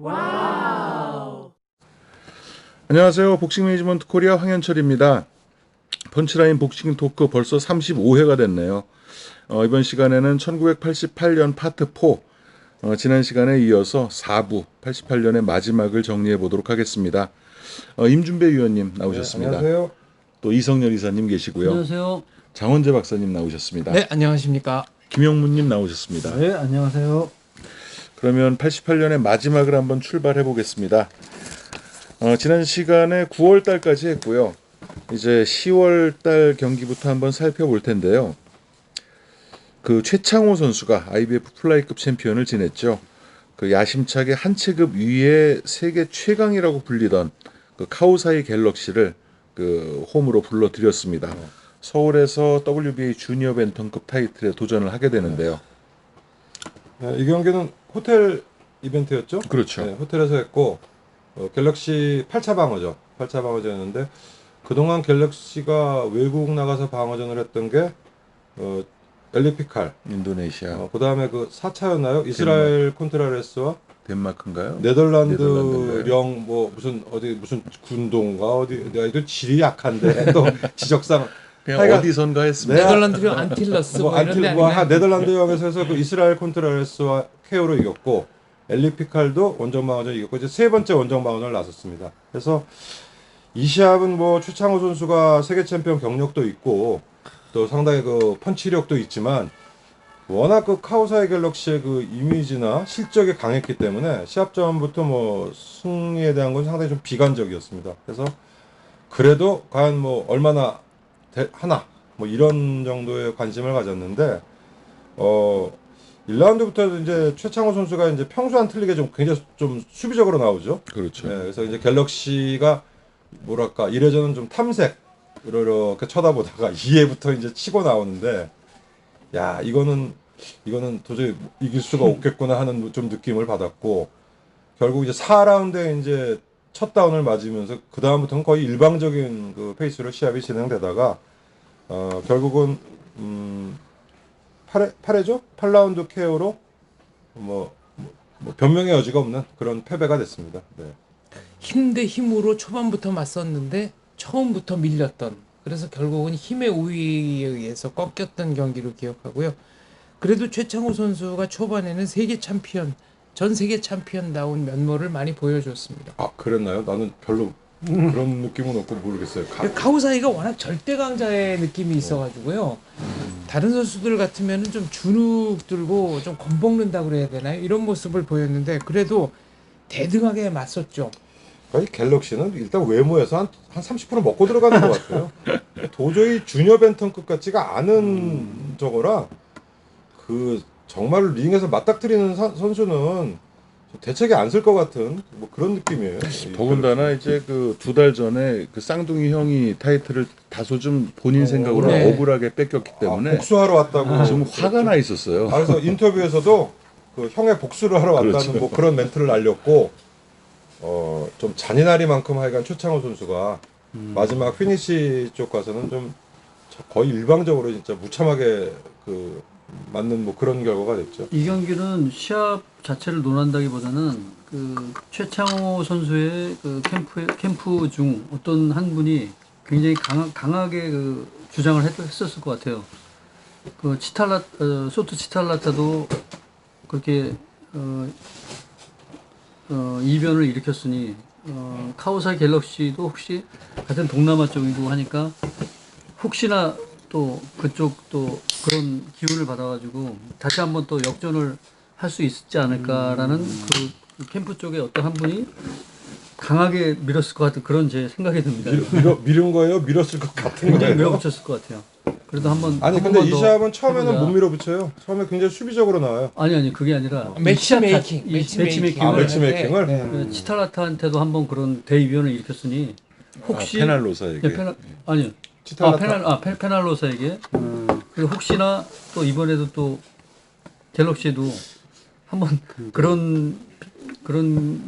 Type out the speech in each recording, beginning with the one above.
와우. 안녕하세요. 복싱 매니지먼트 코리아 황현철입니다. 펀치라인 복싱 토크 벌써 35회가 됐네요. 이번 시간에는 1988년 파트 4, 지난 시간에 이어서 4부 88년의 마지막을 정리해 보도록 하겠습니다. 임준배 위원님 나오셨습니다. 네, 안녕하세요. 또 이성열 이사님 계시고요. 안녕하세요. 장원재 박사님 나오셨습니다. 네, 안녕하십니까. 김영문님 나오셨습니다. 네, 안녕하세요. 그러면 88년의 마지막을 한번 출발해 보겠습니다. 지난 시간에 9월 달까지 했고요. 이제 10월 달 경기부터 한번 살펴볼 텐데요. 그 최창호 선수가 IBF 플라이급 챔피언을 지냈죠. 그 야심차게 한 체급 위에 세계 최강이라고 불리던 그 카오사이 갤럭시를 그 홈으로 불러들였습니다. 서울에서 WBA 주니어 벤턴급 타이틀에 도전을 하게 되는데요. 네, 이 경기는 호텔 이벤트였죠? 그렇죠. 네, 호텔에서 했고 갤럭시 8차 방어전, 8차 방어전이었는데 그동안 갤럭시가 외국 나가서 방어전을 했던 게 엘리피칼, 인도네시아, 그 다음에 그 4차였나요? 이스라엘 콘트라레스와 덴마크인가요? 네덜란드령 뭐 무슨 군동가 어디 내가 또 지리 약한데 또 지적상 그냥 하여간 어디선가 했습니다. 네덜란드령 안틸러스 뭐 이런 데 아니냐? 네덜란드령에서 해서 그 이스라엘 콘트라레스와 KO로 이겼고 엘리피칼도 원정방어전 이겼고 이제 세 번째 원정방어전을 나섰습니다. 그래서 이 시합은 뭐 최창호 선수가 세계 챔피언 경력도 있고 또 상당히 그 펀치력도 있지만 워낙 그 카오사이 갤럭시의 그 이미지나 실적이 강했기 때문에 시합 전부터 뭐 승리에 대한 건 상당히 좀 비관적이었습니다. 그래서 그래도 과연 뭐 얼마나 하나 뭐 이런 정도의 관심을 가졌는데 1라운드부터 이제 최창호 선수가 이제 평소와는 틀리게 좀 굉장히 좀 수비적으로 나오죠. 그렇죠. 네, 그래서 이제 갤럭시가 뭐랄까 이래저는 좀 탐색으로 이렇게 쳐다보다가 2회부터 이제 치고 나오는데 야 이거는 도저히 이길 수가 없겠구나 하는 좀 느낌을 받았고 결국 이제 4라운드에 이제 첫 다운을 맞으면서 그 다음부터는 거의 일방적인 그 페이스로 시합이 진행되다가 결국은 8회죠? 8라운드 KO로 뭐 변명의 여지가 없는 그런 패배가 됐습니다. 네. 힘 대 힘으로 초반부터 맞섰는데 처음부터 밀렸던, 그래서 결국은 힘의 우위에 의해서 꺾였던 경기로 기억하고요. 그래도 최창호 선수가 초반에는 전 세계 챔피언다운 면모를 많이 보여줬습니다. 아 그랬나요? 나는 별로 그런 느낌은 없고 모르겠어요. 카오사이가 워낙 절대 강자의 느낌이 있어가지고요. 다른 선수들 같으면은 좀 주눅 들고 좀 겁먹는다 그래야 되나요? 이런 모습을 보였는데 그래도 대등하게 맞섰죠. 이 갤럭시는 일단 외모에서 한 30% 먹고 들어가는 것 같아요. 도저히 주니어 벤턴급 같지가 않은 저거라 그 정말 링에서 맞닥뜨리는 선수는 대책이 안 쓸 것 같은 뭐 그런 느낌이에요. 더군다나 이제 그 2달 전에 그 쌍둥이 형이 타이틀을 다소 좀 본인 생각으로 네. 억울하게 뺏겼기 때문에 복수하러 왔다고 지금 화가 나 있었어요. 그래서 인터뷰에서도 그 형의 복수를 하러 왔다는 그렇죠. 뭐 그런 멘트를 날렸고 좀 잔인하리만큼 하여간 최창호 선수가 마지막 피니시 쪽 가서는 좀 거의 일방적으로 진짜 무참하게 그 맞는 뭐 그런 결과가 됐죠. 이 경기는 시합 자체를 논한다기보다는 그 최창호 선수의 그 캠프 중 어떤 한 분이 굉장히 강하게 그 주장을 했었을 것 같아요. 그 소트 치탈라타도 그렇게 이변을 일으켰으니 카오사이 갤럭시도 혹시 같은 동남아 쪽이고 하니까 혹시나 또 그쪽 또 그런 기운을 받아가지고 다시 한번 또 역전을 할 수 있지 않을까라는 그 캠프 쪽에 어떤 한 분이 강하게 밀었을 것 같은 그런 제 생각이 듭니다. 밀은 거예요? 밀었을 것 같은 굉장히 거예요? 밀어붙였을 것 같아요. 그래도 한번 아니 한 근데 번만 이 더 시합은 처음에는 해보자. 못 밀어붙여요. 처음에 굉장히 수비적으로 나와요. 아니 그게 아니라 매치메이킹, 매치메이킹을 네. 치탈라타한테도 한번 그런 대이변을 일으켰으니 혹시 페날로사에게. 아니요. 치탈라타. 페날로사에게 그리고 혹시나 또 이번에도 또 갤럭시도 한번 그런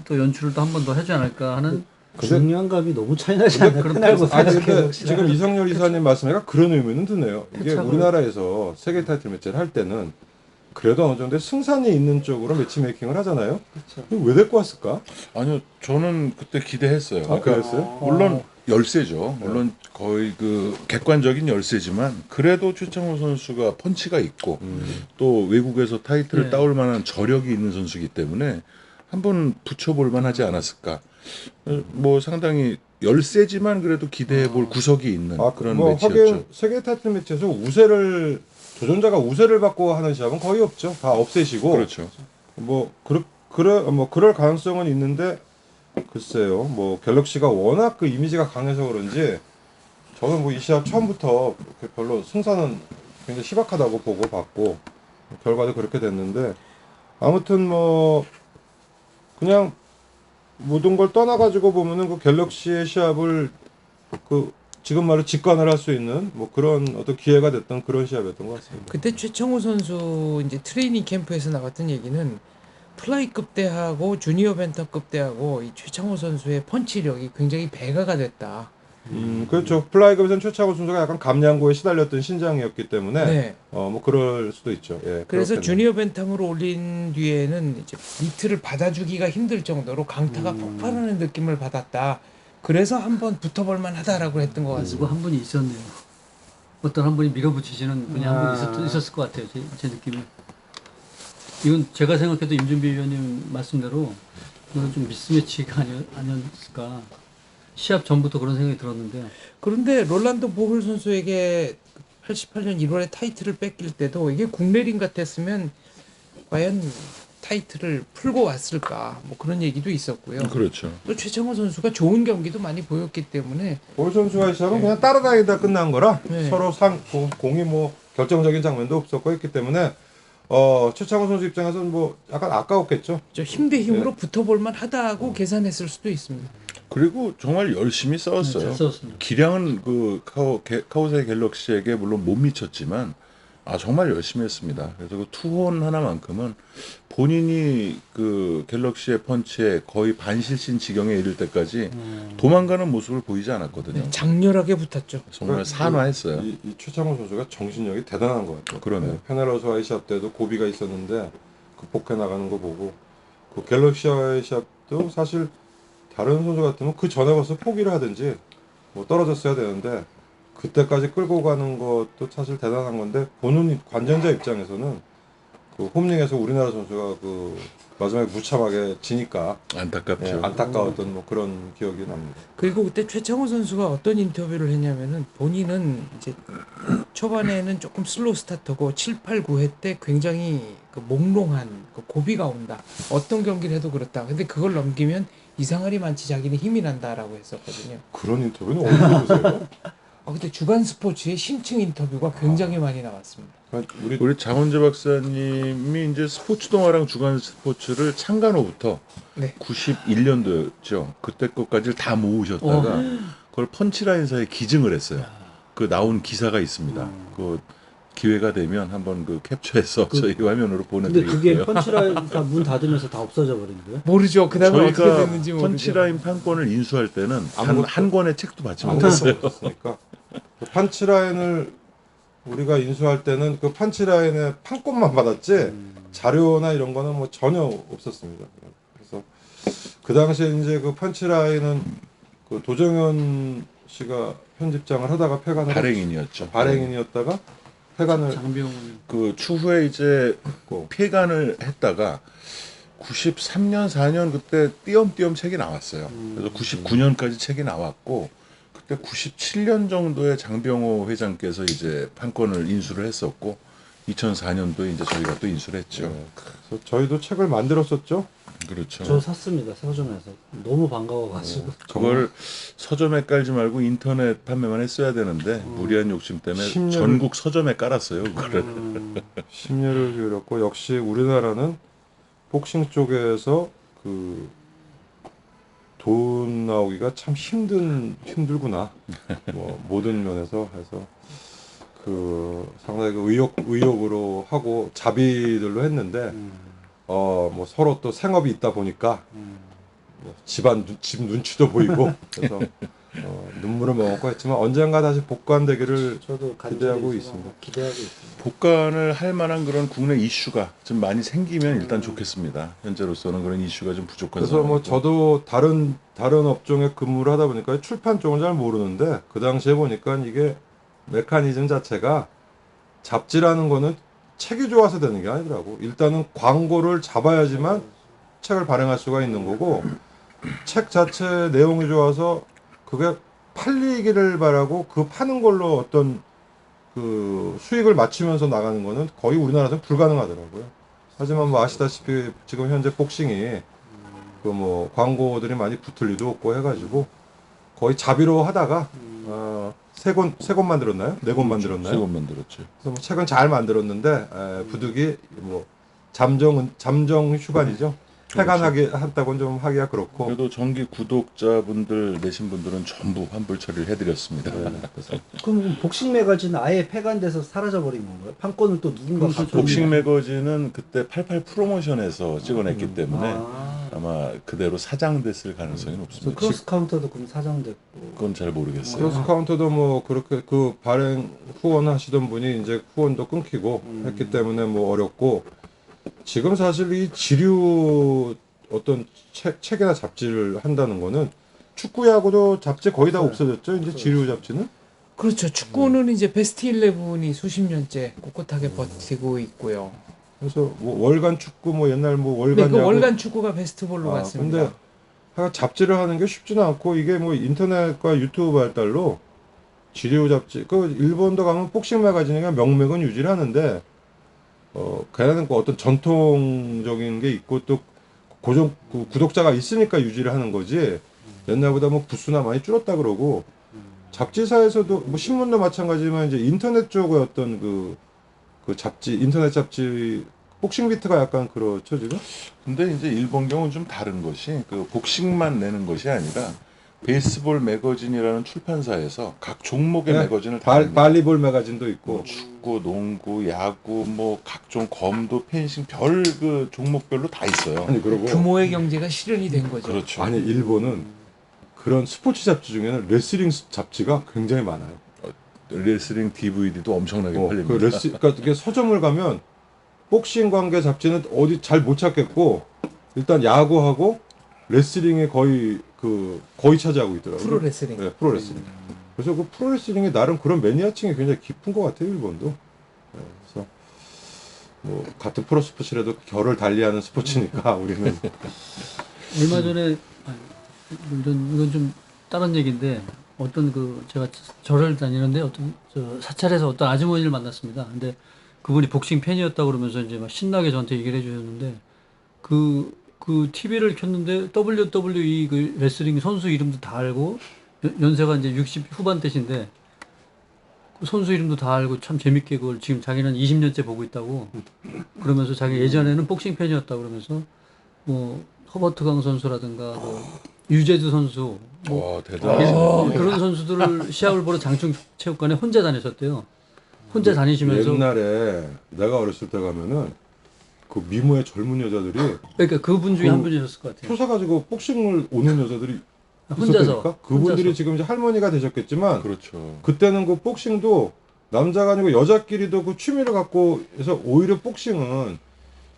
또 연출을 또 한 번 더 하지 않을까 하는 중량감이 너무 차이 나지 않아요? 아니 근데 지금 이성열 이사님 말씀에 그런 의미는 드네요. 이게 패착을- 우리나라에서 세계 타이틀 매치를 할 때는 그래도 어느 정도 승산이 있는 쪽으로 매치메이킹을 하잖아요. 왜 데리고 왔을까? 아니요, 저는 그때 기대했어요. 아, 그랬어요? 물론 열세죠. 물론 거의 그 객관적인 열세지만 그래도 최창호 선수가 펀치가 있고 또 외국에서 타이틀을 네. 따올 만한 저력이 있는 선수이기 때문에 한번 붙여볼 만하지 않았을까. 뭐 상당히 열세지만 그래도 기대해볼 구석이 있는 그런 뭐 매치였죠. 하긴 세계 타이틀 매치에서 도전자가 우세를 받고 하는 시합은 거의 없죠. 다 없애시고 그렇죠. 뭐 그럴 가능성은 있는데 글쎄요. 뭐 갤럭시가 워낙 그 이미지가 강해서 그런지 저는 뭐 이 시합 처음부터 그렇게 별로 승산은 굉장히 희박하다고 보고 봤고 결과도 그렇게 됐는데 아무튼 뭐 그냥 모든 걸 떠나가지고 보면은 그 갤럭시의 시합을 그 지금 말로 직관을 할 수 있는 뭐 그런 어떤 기회가 됐던 그런 시합이었던 것 같습니다. 그때 최창호 선수 이제 트레이닝 캠프에서 나왔던 얘기는 플라이급 대하고 주니어 벤터급 대하고 이 최창호 선수의 펀치력이 굉장히 배가가 됐다. 그렇죠. 플라이급에서는 최창호 선수가 약간 감량고에 시달렸던 신장이었기 때문에 네. 뭐 그럴 수도 있죠. 예, 그래서 그렇겠네요. 주니어 벤텀으로 올린 뒤에는 이제 미트를 받아주기가 힘들 정도로 강타가 폭발하는 느낌을 받았다. 그래서 한번 붙어볼 만하다라고 했던 것 누구 같습니다. 한 분이 있었네요. 어떤 한 분이 밀어붙이시는 분이 한 분 있었을 것 같아요. 제 느낌은. 이건 제가 생각해도 임준비 위원님 말씀대로 이건 좀 미스매치가 아니었을까. 시합 전부터 그런 생각이 들었는데 그런데 롤란도 보홀 선수에게 88년 1월에 타이틀을 뺏길 때도 이게 국내린 같았으면 과연 타이틀을 풀고 왔을까 뭐 그런 얘기도 있었고요. 그렇죠. 또 최창호 선수가 좋은 경기도 많이 보였기 때문에 볼 선수와의 시합은 그냥 따라다니다 끝난 거라 네. 서로 공이 뭐 결정적인 장면도 없었고 했기 때문에 최창호 선수 입장에서는 뭐 약간 아까웠겠죠. 저 힘 대 힘으로 붙어볼 만하다고 계산했을 수도 있습니다. 그리고 정말 열심히 싸웠어요. 잘 싸웠습니다. 기량은 그 카오사이 갤럭시에게 물론 못 미쳤지만 정말 열심히 했습니다. 그래서 그 투혼 하나만큼은 본인이 그 갤럭시의 펀치에 거의 반실신 지경에 이를 때까지 도망가는 모습을 보이지 않았거든요. 네, 장렬하게 붙었죠. 정말 산화했어요. 이 최창호 선수가 정신력이 대단한 것 같아요. 그러네요. 페네로스와의 시합 때도 고비가 있었는데 극복해 나가는 거 보고 그 갤럭시와의 시합도 사실 다른 선수 같으면 그 전에 벌써 포기를 하든지 뭐 떨어졌어야 되는데 그때까지 끌고 가는 것도 사실 대단한 건데 보는 관전자 입장에서는 그 홈링에서 우리나라 선수가 그 마지막에 무참하게 지니까 안타깝죠. 안타까웠던 뭐 그런 기억이 납니다. 그리고 그때 최창호 선수가 어떤 인터뷰를 했냐면은 본인은 이제 초반에는 조금 슬로우 스타터고 7, 8, 9회 때 굉장히 그 몽롱한 그 고비가 온다. 어떤 경기를 해도 그렇다. 근데 그걸 넘기면 이상하리 많지 자기는 힘이 난다라고 했었거든요. 그런 인터뷰는 어디서 보세요? 그때 주간 스포츠의 심층 인터뷰가 굉장히 많이 나왔습니다. 우리 장원재 박사님이 이제 스포츠 동화랑 주간 스포츠를 창간호부터 네. 91년도였죠. 그때 것까지를 다 모으셨다가 그걸 펀치라인사에 기증을 했어요. 그 나온 기사가 있습니다. 그 기회가 되면 한번 그 캡처해서 저희 화면으로 근데 그게 보내드릴게요. 펀치라인 다 문 닫으면서 다 없어져 버린 거예요? 모르죠. 그다음에 어떻게 저희가 됐는지 모르죠. 펀치라인 판권을 인수할 때는 아무것도- 한 권의 책도 받지 아무것도 못했어요. 없었으니까 그 펀치라인을 우리가 인수할 때는 그 펀치라인의 판권만 받았지 자료나 이런 거는 뭐 전혀 없었습니다. 그래서 그 당시에 이제 그 펀치라인은 그 도정현 씨가 편집장을 하다가 폐간을 발행인이었죠. 발행인이었다가 폐간을 장병훈 그 추후에 이제 폐간을 했다가 93년 4년 그때 띄엄띄엄 책이 나왔어요. 그래서 99년까지 책이 나왔고 그때 97년 정도에 장병호 회장께서 이제 판권을 인수를 했었고 2004년도에 이제 저희가 또 인수를 했죠. 그래서 저희도 책을 만들었었죠. 그렇죠. 저 샀습니다. 서점에서. 너무 반가워가지고. 그걸 서점에 깔지 말고 인터넷 판매만 했어야 되는데 무리한 욕심 때문에 10년을 전국 서점에 깔았어요. 그거를. 10년을 기울였고 역시 우리나라는 복싱 쪽에서 그 돈 나오기가 참 힘들구나. 뭐 모든 면에서 해서 그 상당히 그 의욕으로 하고 자비들로 했는데 뭐 서로 또 생업이 있다 보니까 뭐 집 눈치도 보이고 그래서 눈물을 먹었고 했지만 언젠가 다시 복관되기를 저도 기대하고 간절히 있습니다. 기대하고 있습니다. 복관을 할 만한 그런 국내 이슈가 좀 많이 생기면 일단 좋겠습니다. 현재로서는 그런 이슈가 좀 부족한 그래서 뭐 상황이고. 저도 다른 업종에 근무를 하다 보니까 출판 쪽은 잘 모르는데 그 당시에 보니까 이게 메커니즘 자체가 잡지라는 거는 책이 좋아서 되는 게 아니더라고. 일단은 광고를 잡아야지만 책을 발행할 수가 있는 거고 책 자체 내용이 좋아서 그게 팔리기를 바라고 그 파는 걸로 어떤 그 수익을 맞추면서 나가는 거는 거의 우리나라에서는 불가능하더라고요. 하지만 뭐 아시다시피 지금 현재 복싱이 그 뭐 광고들이 많이 붙을 리도 없고 해가지고 거의 자비로 하다가 세 권 만들었나요? 네 권 만들었나요? 세권 만들었죠. 그래서 뭐 책은 잘 만들었는데 부득이 뭐 잠정 휴관이죠. 폐간하게 한다고는 좀 하기가 그렇고. 그래도 정기 구독자분들 내신 분들은 전부 환불 처리를 해드렸습니다. 그럼 복싱 매거진 아예 폐간돼서 사라져 버린 건가요? 판권을 또 누군가 그렇죠. 갖고 복싱 매거진은 그때 88 프로모션에서 찍어냈기 때문에 아. 아마 그대로 사장됐을 가능성이 저 높습니다. 크로스 카운터도 그럼 사장됐고. 그건 잘 모르겠어요. 크로스 카운터도 뭐 그렇게 그 발행 후원하시던 분이 이제 후원도 끊기고 했기 때문에 뭐 어렵고 지금 사실 이 지류 어떤 책이나 잡지를 한다는 거는 축구야구도 잡지 거의 다 없어졌죠. 이제 지류 잡지는. 그렇죠. 축구는 이제 베스트 11이 수십 년째 꿋꿋하게 버티고 있고요. 그래서 뭐 월간 축구 뭐 옛날 뭐 네, 월간 그 야구. 월간 축구가 베스트볼로 갔습니다. 근데 잡지를 하는 게 쉽지는 않고 이게 뭐 인터넷과 유튜브 발달로 지류 잡지 그 일본도 가면 복싱 매거진이가 명맥은 유지를 하는데 걔네는 그 어떤 전통적인 게 있고 또 고정 구독자가 있으니까 유지를 하는 거지 옛날보다 뭐 부수나 많이 줄었다 그러고 잡지사에서도 뭐 신문도 마찬가지지만 이제 인터넷 쪽의 어떤 그 잡지 인터넷 잡지 복싱비트가 약간 그렇죠 지금. 근데 이제 일본 경우는 좀 다른 것이 그 복싱만 내는 것이 아니라 베이스볼 매거진이라는 출판사에서 각 종목의 네, 매거진을 다 냅니다. 발리볼 매거진도 있고 뭐 축구, 농구, 야구, 뭐 각종 검도, 펜싱 별 그 종목별로 다 있어요. 아니 그러고 규모의 경제가 실현이 된 거죠. 그렇죠. 아니 일본은 그런 스포츠 잡지 중에는 레슬링 잡지가 굉장히 많아요. 레슬링 DVD도 엄청나게 팔립니다. 그러니까 이게 서점을 가면 복싱 관계 잡지는 어디 잘 못 찾겠고 일단 야구하고 레슬링에 거의 차지하고 있더라고요. 프로레슬링. 네, 프로레슬링. 그래서 그 프로레슬링이 나름 그런 매니아층이 굉장히 깊은 것 같아요, 일본도. 네, 그래서 뭐 같은 프로 스포츠라도 결을 달리하는 스포츠니까 우리는 얼마 전에 이건 좀 다른 얘기인데 어떤 그 제가 절을 다니는데 어떤 사찰에서 어떤 아주머니를 만났습니다. 근데 그분이 복싱 팬이었다 그러면서 이제 막 신나게 저한테 얘기를 해주셨는데 그 TV를 켰는데 WWE 그 레슬링 선수 이름도 다 알고 연세가 이제 60 후반대신데 그 선수 이름도 다 알고 참 재밌게 그걸 지금 자기는 20년째 보고 있다고 그러면서 자기 예전에는 복싱 팬이었다 그러면서 뭐 허버트 강 선수라든가 뭐 유재두 선수 뭐 와 대단하시네. 그런 선수들을 시합을 보러 장충체육관에 혼자 다녔었대요. 혼자 다니시면서 옛날에 내가 어렸을 때 가면은 그 미모의 젊은 여자들이 그러니까 그분 중에 한 분이셨을 것 같아요. 표사 가지고 복싱을 오는 여자들이 혼자서 있었다니까? 그분들이 혼자서. 지금 이제 할머니가 되셨겠지만 그렇죠. 그때는 그 복싱도 남자가 아니고 여자끼리도 그 취미를 갖고 해서 오히려 복싱은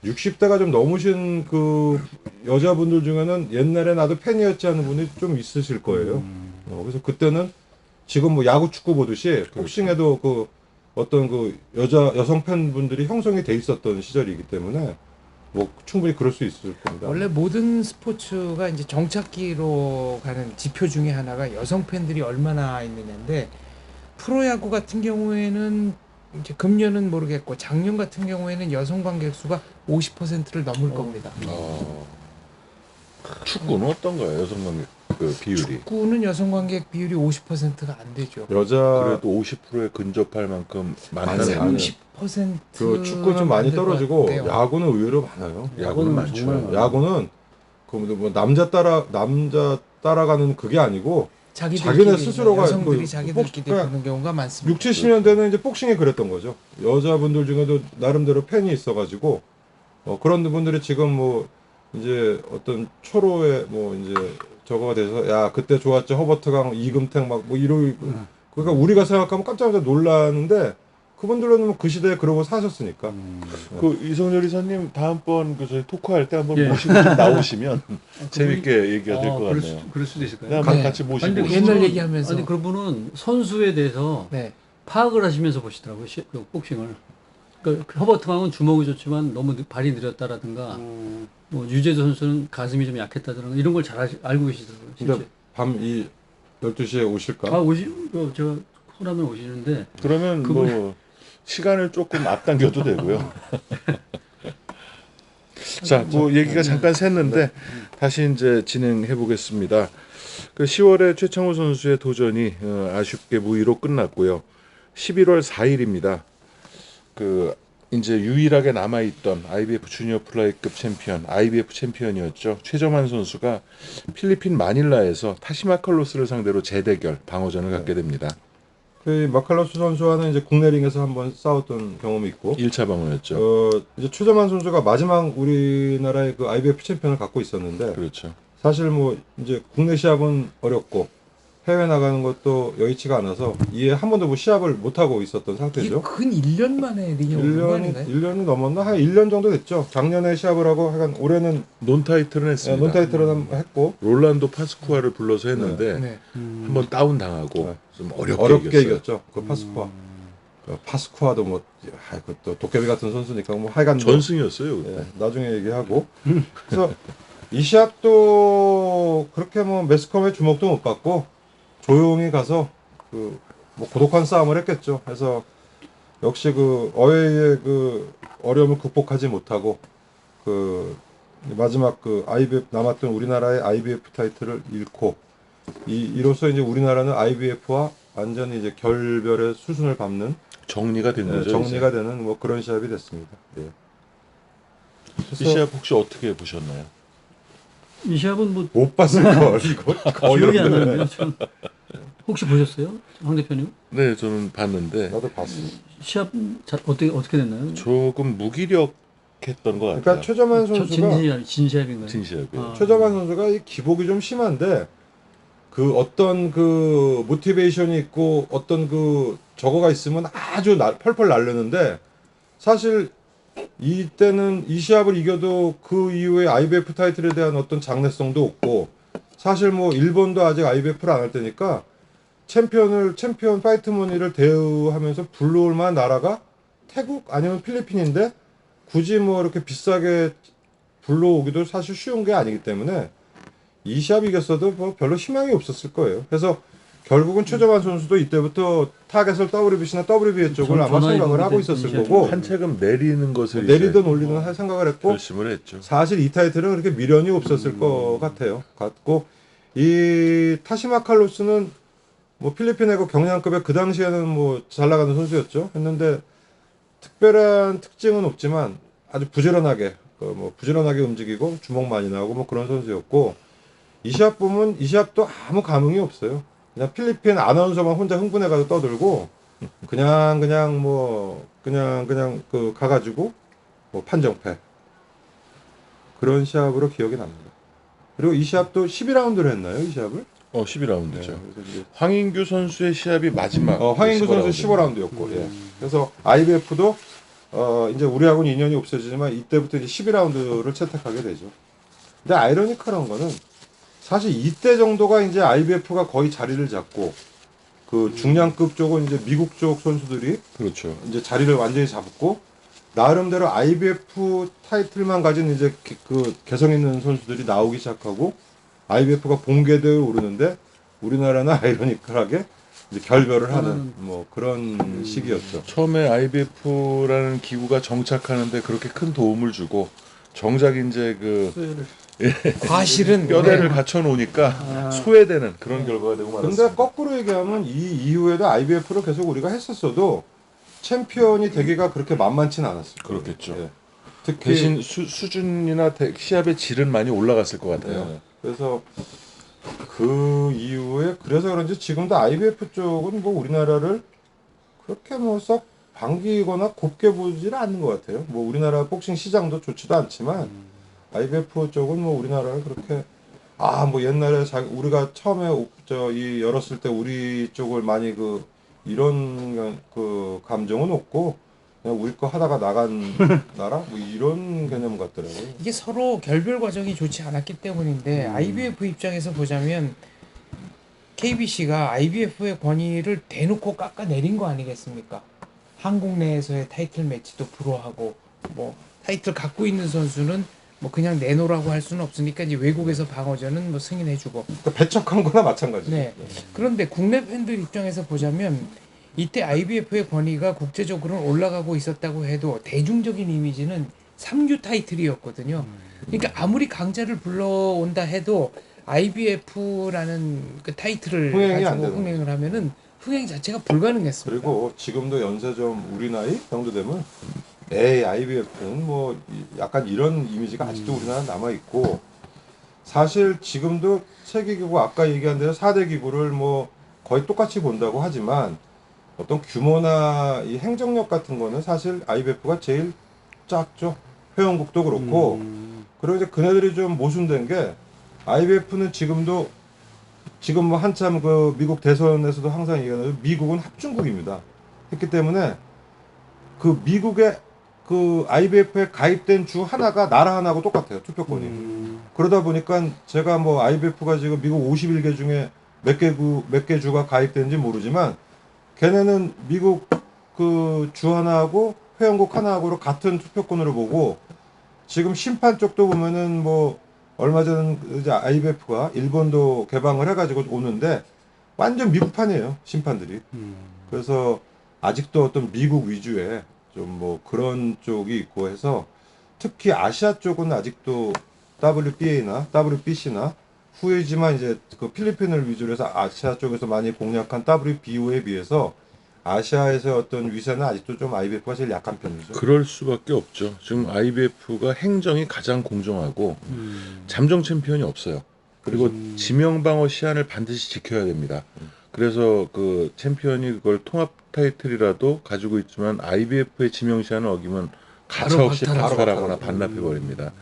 60대가 좀 넘으신 그 여자분들 중에는 옛날에 나도 팬이었지 하는 분이 좀 있으실 거예요. 그래서 그때는 지금 뭐 야구 축구 보듯이 복싱에도 그 어떤 그 여성 팬분들이 형성이 돼 있었던 시절이기 때문에 뭐 충분히 그럴 수 있을 겁니다. 원래 모든 스포츠가 이제 정착기로 가는 지표 중에 하나가 여성 팬들이 얼마나 있느냐인데 프로야구 같은 경우에는 이제 금년은 모르겠고 작년 같은 경우에는 여성 관객 수가 50%를 넘을 겁니다. 축구는 어떤가요? 여성 관객 그 비율이? 축구는 여성 관객 비율이 50%가 안 되죠. 여자 그래도 50%에 근접할 만큼 한 많다는 아니, 30% 그 축구 좀 많이 떨어지고 야구는 의외로 많아요. 야구는 많죠. 정말 많아요. 야구는 그뭐 남자 따라가는 그게 아니고 자기네 자기네 스스로가 여성들이 그 자기들끼리 그러니까 보는 경우가 많습니다. 6, 70년대는 이제 복싱이 그랬던 거죠. 여자분들 중에도 나름대로 팬이 있어가지고 그런 분들이 지금 뭐 이제 어떤 초로에 뭐 이제 저거가 돼서 야 그때 좋았죠 허버트강 이금택 막 뭐 이러 그러니까 우리가 생각하면 깜짝 놀라는데 그분들은 뭐 그 시대에 그러고 사셨으니까. 그 이성열 이사님 다음번 그 저희 토크할 때 한번 예. 모시고 좀 나오시면 재밌게 얘기가 될 것 그럴, 같네요. 그럴 수도 있을까요? 네, 한번 네. 같이 모시고 아니, 근데 옛날 그분은- 얘기하면서. 아니 그분은 선수에 대해서 네. 파악을 하시면서 보시더라고요. 그 복싱을. 그 허버트 강은 주먹이 좋지만 너무 발이 느렸다라든가 뭐 유재도 선수는 가슴이 좀 약했다든가 이런 걸 잘 알고 계시더라고요. 근데 실제. 밤 이 12시에 오실까? 아 제가 호라면 오시는데 그러면 뭐 시간을 조금 앞당겨도 되고요. 자, 뭐 얘기가 잠깐 샜는데 다시 이제 진행해 보겠습니다. 그 10월에 최창호 선수의 도전이 아쉽게 무의로 끝났고요. 11월 4일입니다. 그 이제 유일하게 남아 있던 IBF 주니어 플라이급 챔피언, IBF 챔피언이었죠. 최정환 선수가 필리핀 마닐라에서 타시마 칼로스를 상대로 재대결 방어전을 갖게 됩니다. 그 마칼로스 선수와는 이제 국내 링에서 한번 싸웠던 경험이 있고 1차 방어였죠. 이제 최정환 선수가 마지막 우리나라의 그 IBF 챔피언을 갖고 있었는데 그렇죠. 사실 뭐 이제 국내 시합은 어렵고 해외 나가는 것도 여의치가 않아서 이에 한 번도 뭐 시합을 못 하고 있었던 이게 상태죠. 근 1년 만에 링에 오는 거 1년 아닌가요? 1년이 넘었나? 한 1년 정도 됐죠. 작년에 시합을 하고 하여간 올해는 논타이틀은 했습니다. 논타이틀을 했고 롤란도 파스쿠아를 불러서 했는데 네. 한번 다운 당하고 네. 좀 어렵게, 어렵게 이겼어요. 이겼죠. 그 파스쿠아. 그 파스쿠아도 뭐 그것도 도깨비 같은 선수니까 뭐 하여간 뭐 전승이었어요. 그때. 예, 나중에 얘기하고 그래서 이 시합도 그렇게 뭐 매스컴의 주목도 못 받고 조용히 가서 그 뭐 고독한 싸움을 했겠죠. 그래서 역시 그 어웨이의 그 어려움을 극복하지 못하고 그 마지막 그 IBF 남았던 우리나라의 IBF 타이틀을 잃고 이로써 이제 우리나라는 IBF와 완전히 이제 결별의 수순을 밟는 정리가 된 거죠. 정리가 되는 뭐 그런 시합이 됐습니다. 예. 이제. 이 시합 혹시 어떻게 보셨나요? 이 시합은 뭐 못 봤을 걸 이거 기억이 안 나는데요. 전 혹시 보셨어요, 황 대표님? 네, 저는 봤는데 나도 봤어. 시합 어떻게 됐나요? 조금 무기력했던 것 같아요. 그러니까 최정환 선수가 진시합인가요? 진시합이에요. 아. 최정환 선수가 이 기복이 좀 심한데 그 어떤 그 모티베이션이 있고 어떤 그 저거가 있으면 아주 펄펄 날르는데 사실 이때는 이 시합을 이겨도 그 이후에 IBF 타이틀에 대한 어떤 장래성도 없고 사실 뭐 일본도 아직 IBF를 안 할 때니까 챔피언 파이트머니를 대우하면서 불러올 만한 나라가 태국 아니면 필리핀인데 굳이 뭐 이렇게 비싸게 불러오기도 사실 쉬운 게 아니기 때문에 이 시합 이겼어도 뭐 별로 희망이 없었을 거예요. 그래서 결국은 최정환 선수도 이때부터 타겟을 WBC나 WBA 쪽을 아마 생각을 하고 있었을 거고 한책은 내리는 것을 내리든 올리든 할 생각을 했고 결심을 했죠. 사실 이 타이틀은 그렇게 미련이 없었을 것 같아요. 같고 이 타시마 칼로스는 뭐 필리핀하고 경량급의 그 당시에는 뭐 잘 나가는 선수였죠. 했는데 특별한 특징은 없지만 아주 부지런하게 뭐 부지런하게 움직이고 주먹 많이 나오고 뭐 그런 선수였고 이 시합 보면 이 시합도 아무 감흥이 없어요. 그냥 필리핀 아나운서만 혼자 흥분해가지고 떠들고 그냥 그 가가지고 뭐 판정패 그런 시합으로 기억이 납니다. 그리고 이 시합도 12라운드로 했나요? 이 시합을? 12라운드죠. 그래서 이제 황인규 선수의 시합이 마지막. 황인구 선수 15라운드. 15라운드였고, 예. 그래서 IBF도 이제 우리하고는 인연이 없어지지만 이때부터 이제 12라운드를 채택하게 되죠. 근데 아이러니컬한 거는 사실 이때 정도가 이제 IBF가 거의 자리를 잡고 그 중량급 쪽은 이제 미국 쪽 선수들이 그렇죠. 이제 자리를 완전히 잡고 나름대로 IBF 타이틀만 가진 이제 그 개성 있는 선수들이 나오기 시작하고 IBF가 본궤도에 오르는데 우리나라는 아이러니컬하게 이제 결별을 하는 뭐 그런 시기였죠. 처음에 IBF라는 기구가 정착하는데 그렇게 큰 도움을 주고 정작 이제 그 과실은 뼈대를 네. 갖춰 놓으니까 소외되는 그런 결과가 되고 말았습니다. 근데 거꾸로 얘기하면 이 이후에도 IBF를 계속 우리가 했었어도 챔피언이 되기가 그렇게 만만치는 않았을 거예요. 그렇겠죠. 예. 특히 대신 수준이나 시합의 질은 많이 올라갔을 것 같아요. 예. 그래서 그 이후에 그래서 그런지 지금도 IBF 쪽은 뭐 우리나라를 그렇게 뭐 썩 반기거나 곱게 보지는 않는 것 같아요. 뭐 우리나라 복싱 시장도 좋지도 않지만 IBF 쪽은 뭐 우리나라를 그렇게 뭐 옛날에 우리가 처음에 이 열었을 때 우리 쪽을 많이 이런 감정은 없고 그냥 우리 거 하다가 나간 나라 뭐 이런 개념 같더라고요. 이게 서로 결별 과정이 좋지 않았기 때문인데 IBF 입장에서 보자면 KBC가 IBF의 권위를 대놓고 깎아내린 거 아니겠습니까? 한국 내에서의 타이틀 매치도 불허하고 뭐 타이틀 갖고 있는 선수는 뭐 그냥 내놓으라고 할 수는 없으니까 이제 외국에서 방어전은 뭐 승인해주고. 그러니까 배척한 거나 마찬가지죠. 네. 그런데 국내 팬들 입장에서 보자면 이때 IBF의 권위가 국제적으로 올라가고 있었다고 해도 대중적인 이미지는 3류 타이틀이었거든요. 그러니까 아무리 강자를 불러온다 해도 IBF라는 그 타이틀을 흥행이 안 가지고 되는 흥행을 하면은 흥행 자체가 불가능했습니다. 그리고 지금도 연세 좀 우리 나이 정도 되면 IBF는 뭐 약간 이런 이미지가 아직도 우리나라에 남아 있고 사실 지금도 세계기구 아까 얘기한 대로 4대 기구를 뭐 거의 똑같이 본다고 하지만 어떤 규모나 이 행정력 같은 거는 사실 IBF가 제일 작죠. 회원국도 그렇고 그리고 이제 그네들이 좀 모순된 게 IBF는 지금 뭐 한참 미국 대선에서도 항상 얘기하는 미국은 합중국입니다. 했기 때문에 미국의 IBF에 가입된 주 하나가 나라 하나하고 똑같아요. 투표권이. 그러다 보니까 제가 뭐 IBF가 지금 미국 51개 중에 몇 개 주가 가입된지 모르지만 걔네는 미국 주 하나하고 회원국 하나하고로 같은 투표권으로 보고 지금 심판 쪽도 보면은 뭐 얼마 전 이제 IBF가 일본도 개방을 해가지고 오는데 완전 미국판이에요 심판들이. 그래서 아직도 어떤 미국 위주의 좀 뭐 그런 쪽이 있고 해서 특히 아시아 쪽은 아직도 WBA나 WBC나 후이지만 이제 필리핀을 위주로 해서 아시아 쪽에서 많이 공략한 WBO에 비해서 아시아에서 어떤 위세는 아직도 좀 IBF가 제일 약한 편이죠. 그럴 수밖에 없죠. 지금 IBF가 행정이 가장 공정하고 잠정 챔피언이 없어요. 그리고 지명 방어 시한을 반드시 지켜야 됩니다. 그래서 챔피언이 그걸 통합 타이틀이라도 가지고 있지만 IBF의 지명 시한을 어기면 가차없이 박탈하거나 반납해 버립니다.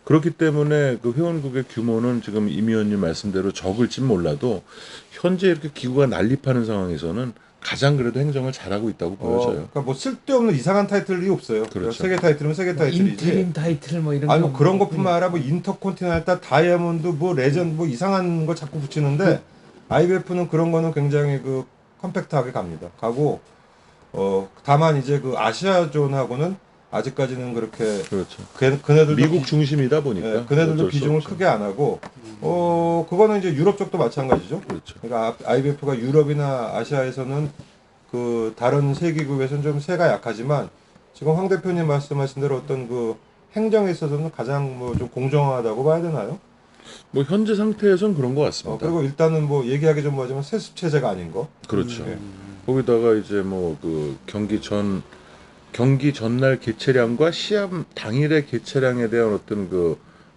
그렇기 때문에 회원국의 규모는 지금 임 의원님 말씀대로 적을진 몰라도 현재 이렇게 기구가 난립하는 상황에서는 가장 그래도 행정을 잘하고 있다고 보여져요. 그러니까 뭐 쓸데없는 이상한 타이틀이 없어요. 그렇죠. 세계 타이틀은 세계 타이틀이지. 인트림 타이틀 뭐 이런 아니 거 뭐 그런 없고 것뿐만 아니라 뭐 인터컨티넨탈 다이아몬드 뭐 레전드 뭐 이상한 거 자꾸 붙이는데 IBF는 그런 거는 굉장히 컴팩트하게 갑니다. 가고 다만 이제 아시아존하고는 아직까지는 그렇게 그렇죠. 그네들도 미국 중심이다 보니까 그네들도 어쩔 수 비중을 없죠. 크게 안 하고 그거는 이제 유럽 쪽도 마찬가지죠. 그렇죠. 그러니까 IBF가 유럽이나 아시아에서는 다른 세계국에서는 좀 세가 약하지만 지금 황 대표님 말씀하신 대로 어떤 행정에 있어서는 가장 뭐 좀 공정하다고 봐야 되나요? 뭐 현재 상태에선 그런 것 같습니다. 그리고 일단은 뭐 얘기하기 좀 뭐하지만 세습 체제가 아닌 거. 그렇죠. 예. 거기다가 이제 뭐 경기 전날 개최량과 시합 당일의 개최량에 대한 어떤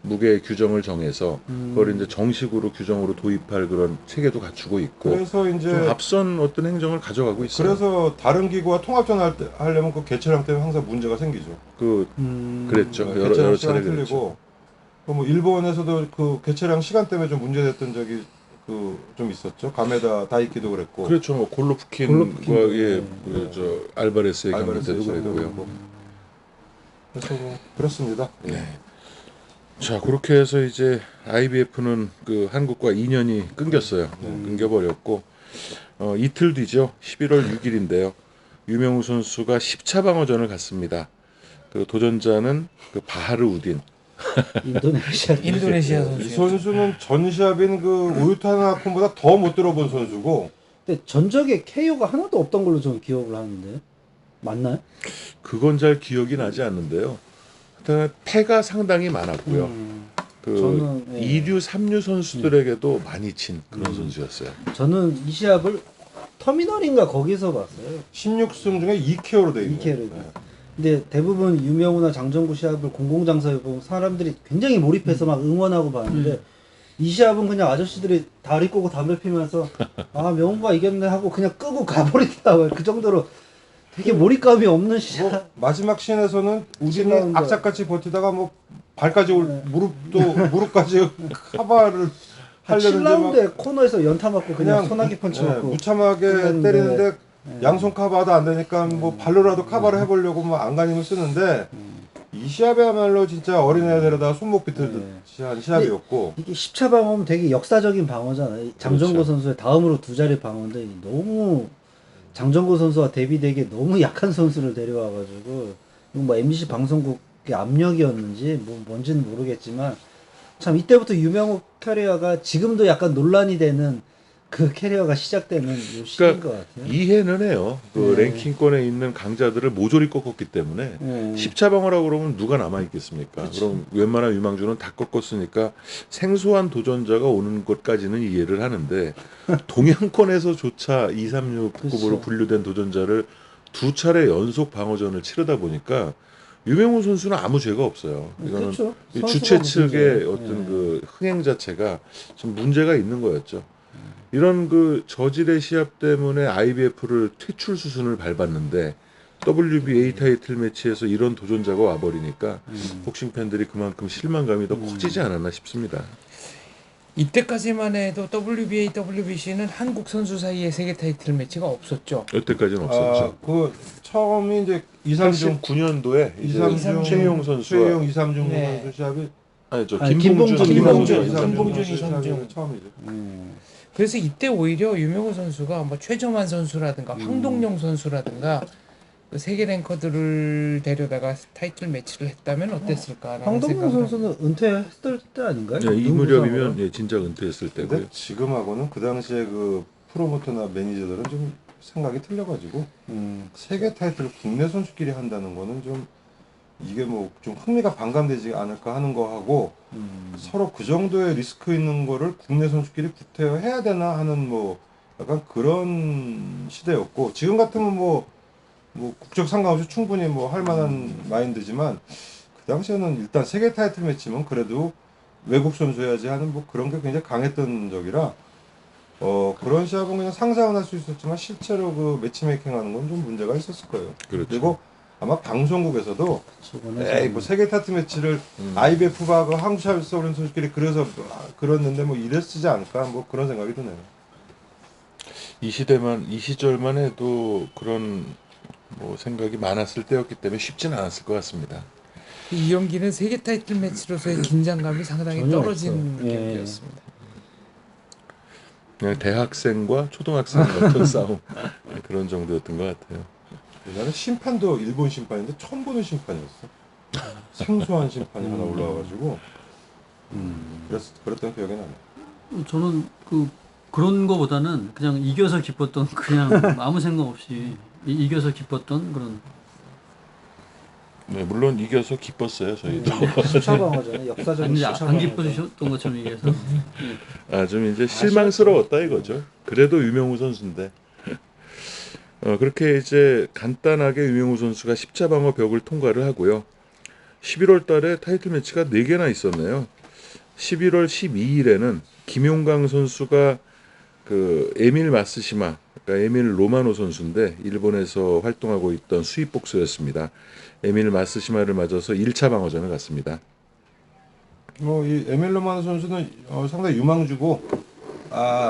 무게 규정을 정해서 그걸 이제 정식으로 규정으로 도입할 그런 체계도 갖추고 있고 그래서 이제 좀 앞선 어떤 행정을 가져가고 있어요. 그래서 다른 기구와 통합전 하려면 개최량 때문에 항상 문제가 생기죠. 그랬죠. 여러 개최량 차례 시간 그랬죠. 틀리고 뭐 일본에서도 개최량 시간 때문에 좀 문제됐던 적이 좀 있었죠. 가메다 다이키도 그랬고. 그렇죠. 뭐 골로프킨과 알바레스의 경기 때도 그랬고요. 그래서 그렇습니다. 네. 자, 그렇게 해서 이제 IBF는 한국과 인연이 끊겼어요. 끊겨버렸고 이틀 뒤죠. 11월 6일인데요. 유명우 선수가 10차 방어전을 갔습니다. 그 도전자는 바하르 우딘. 인도네시아 선수. 이 선수는 전 시합인 오유타나 콘보다 더 못 들어본 선수고. 근데 전적에 KO가 하나도 없던 걸로 저는 기억을 하는데 맞나요? 그건 잘 기억이 나지 않는데요. 하여튼 패가 상당히 많았고요. 저는, 예. 2류, 3류 선수들에게도 많이 친 그런 선수였어요. 저는 이 시합을 터미널인가 거기서 봤어요. 16승 중에 2KO로 돼 있네요. 2KO로. 근데 대부분 유명우나 장정구 시합을 공공장소에 보면 사람들이 굉장히 몰입해서 막 응원하고 봤는데 이 시합은 그냥 아저씨들이 다리 꼬고 담배 피면서 명우가 이겼네 하고 그냥 끄고 가버리더라고요. 그 정도로 되게 몰입감이 없는 시합. 마지막 씬에서는 우진이 지나온다. 악착같이 버티다가 뭐 발까지 무릎까지 카바를 한 하려는데 막 7라운드에 코너에서 연타 맞고 그냥 그냥 소나기 펀치 예, 맞고 무참하게 그랬는데, 때리는데 양손 카바도 안 되니까 뭐 발로라도 카바를 해보려고 뭐 안간힘을 쓰는데 이 시합이야말로 진짜 어린애 데려다 손목 비틀듯이 한 시합이었고 이게 10차 방어면 되게 역사적인 방어잖아요. 장정구 그렇죠. 선수의 다음으로 두 자리 방어인데 너무 장정구 선수와 대비되게 너무 약한 선수를 데려와가지고 이건 뭐 MBC 방송국의 압력이었는지 뭐 뭔지는 모르겠지만 참 이때부터 유명욱 캐리어가 지금도 약간 논란이 되는 그 캐리어가 시작되는 요 시기인 것 같아요. 이해는 해요. 그 네. 랭킹권에 있는 강자들을 모조리 꺾었기 때문에 10차 방어라고 그러면 누가 남아 있겠습니까? 그럼 웬만한 유망주는 다 꺾었으니까 생소한 도전자가 오는 것까지는 이해를 하는데 동양권에서조차 236급으로 그렇죠. 분류된 도전자를 두 차례 연속 방어전을 치르다 보니까 유명훈 선수는 아무 죄가 없어요. 이거는 그렇죠. 이 선수가 주최 무슨 측의 죄예요. 어떤 예. 그 흥행 자체가 좀 문제가 있는 거였죠. 이런 그 저질의 시합 때문에 IBF를 퇴출 수순을 밟았는데 WBA 타이틀 매치에서 이런 도전자가 와버리니까 복싱 팬들이 그만큼 실망감이 더 커지지 않았나 싶습니다. 이때까지만 해도 WBA, WBC는 한국 선수 사이에 세계 타이틀 매치가 없었죠. 여태까지는 없었죠. 그 처음이 이제 이삼중 89년도에 이삼중 최용 선수와 최용 이삼중 네. 선수 시합이 아니죠. 아니, 김봉준 김봉준, 이삼중. 김봉준, 시합이 이삼중. 처음이죠. 그래서 이때 오히려 유명훈 선수가 뭐 최정환 선수라든가 황동영 선수라든가 그 세계 랭커들을 데려다가 타이틀 매치를 했다면 어땠을까라는 황동근 생각을 선수는 은퇴했을 때 아닌가요? 네, 이 무렵이면 예, 진짜 은퇴했을 때고요. 근데 지금하고는 그 당시에 그 프로모터나 매니저들은 좀 생각이 틀려가지고 세계 타이틀을 국내 선수끼리 한다는 거는 좀 이게 뭐 좀 흥미가 반감되지 않을까 하는 거하고 서로 그 정도의 리스크 있는 거를 국내 선수끼리 구태여 해야 되나 하는 뭐 약간 그런 시대였고 지금 같으면 뭐 국적 상관없이 충분히 뭐 할 만한 마인드지만 그 당시에는 일단 세계 타이틀 매치면 그래도 외국 선수 해야지 하는 뭐 그런 게 굉장히 강했던 적이라 그런 시합은 그냥 상상은 할 수 있었지만 실제로 그 매치메이킹 하는 건 좀 문제가 있었을 거예요. 그렇죠. 그리고 아마 방송국에서도 저번에 에이 뭐 세계 타이틀 매치를 IBF가 그 한국 샤브스 어린 선수끼리 그래서 그랬는데 뭐 이랬지 않을까 뭐 그런 생각이 드네요. 이 시절만 해도 그런 뭐 생각이 많았을 때였기 때문에 쉽지는 않았을 것 같습니다. 이 경기는 세계 타이틀 매치로서의 긴장감이 상당히 전혀 떨어진 없어요. 예. 경기였습니다. 그냥 대학생과 초등학생 같은 싸움 그런 정도였던 것 같아요. 나는 심판도 일본 심판인데 처음 보는 심판이었어. 생소한 심판이 하나 올라와가지고 그랬던 기억이 나네. 저는 그런 거보다는 그냥 이겨서 기뻤던 그냥 아무 생각 없이 이겨서 기뻤던 그런. 네, 물론 이겨서 기뻤어요 저희도. 10차 방어잖아요. 역사적인 아니 10차 안 기쁘셨던 것처럼 얘기해서. 아, 좀 이제 실망스러웠다 이거죠. 그래도 유명우 선수인데. 그렇게 이제 간단하게 유명우 선수가 10차 방어 벽을 통과를 하고요. 11월 달에 타이틀 매치가 4개나 있었네요. 11월 12일에는 김용강 선수가 그 에밀 마스시마, 그러니까 에밀 로마노 선수인데 일본에서 활동하고 있던 수입 복서였습니다. 에밀 마스시마를 맞아서 1차 방어전을 갔습니다. 이 에밀로만 선수는 상당히 유망주고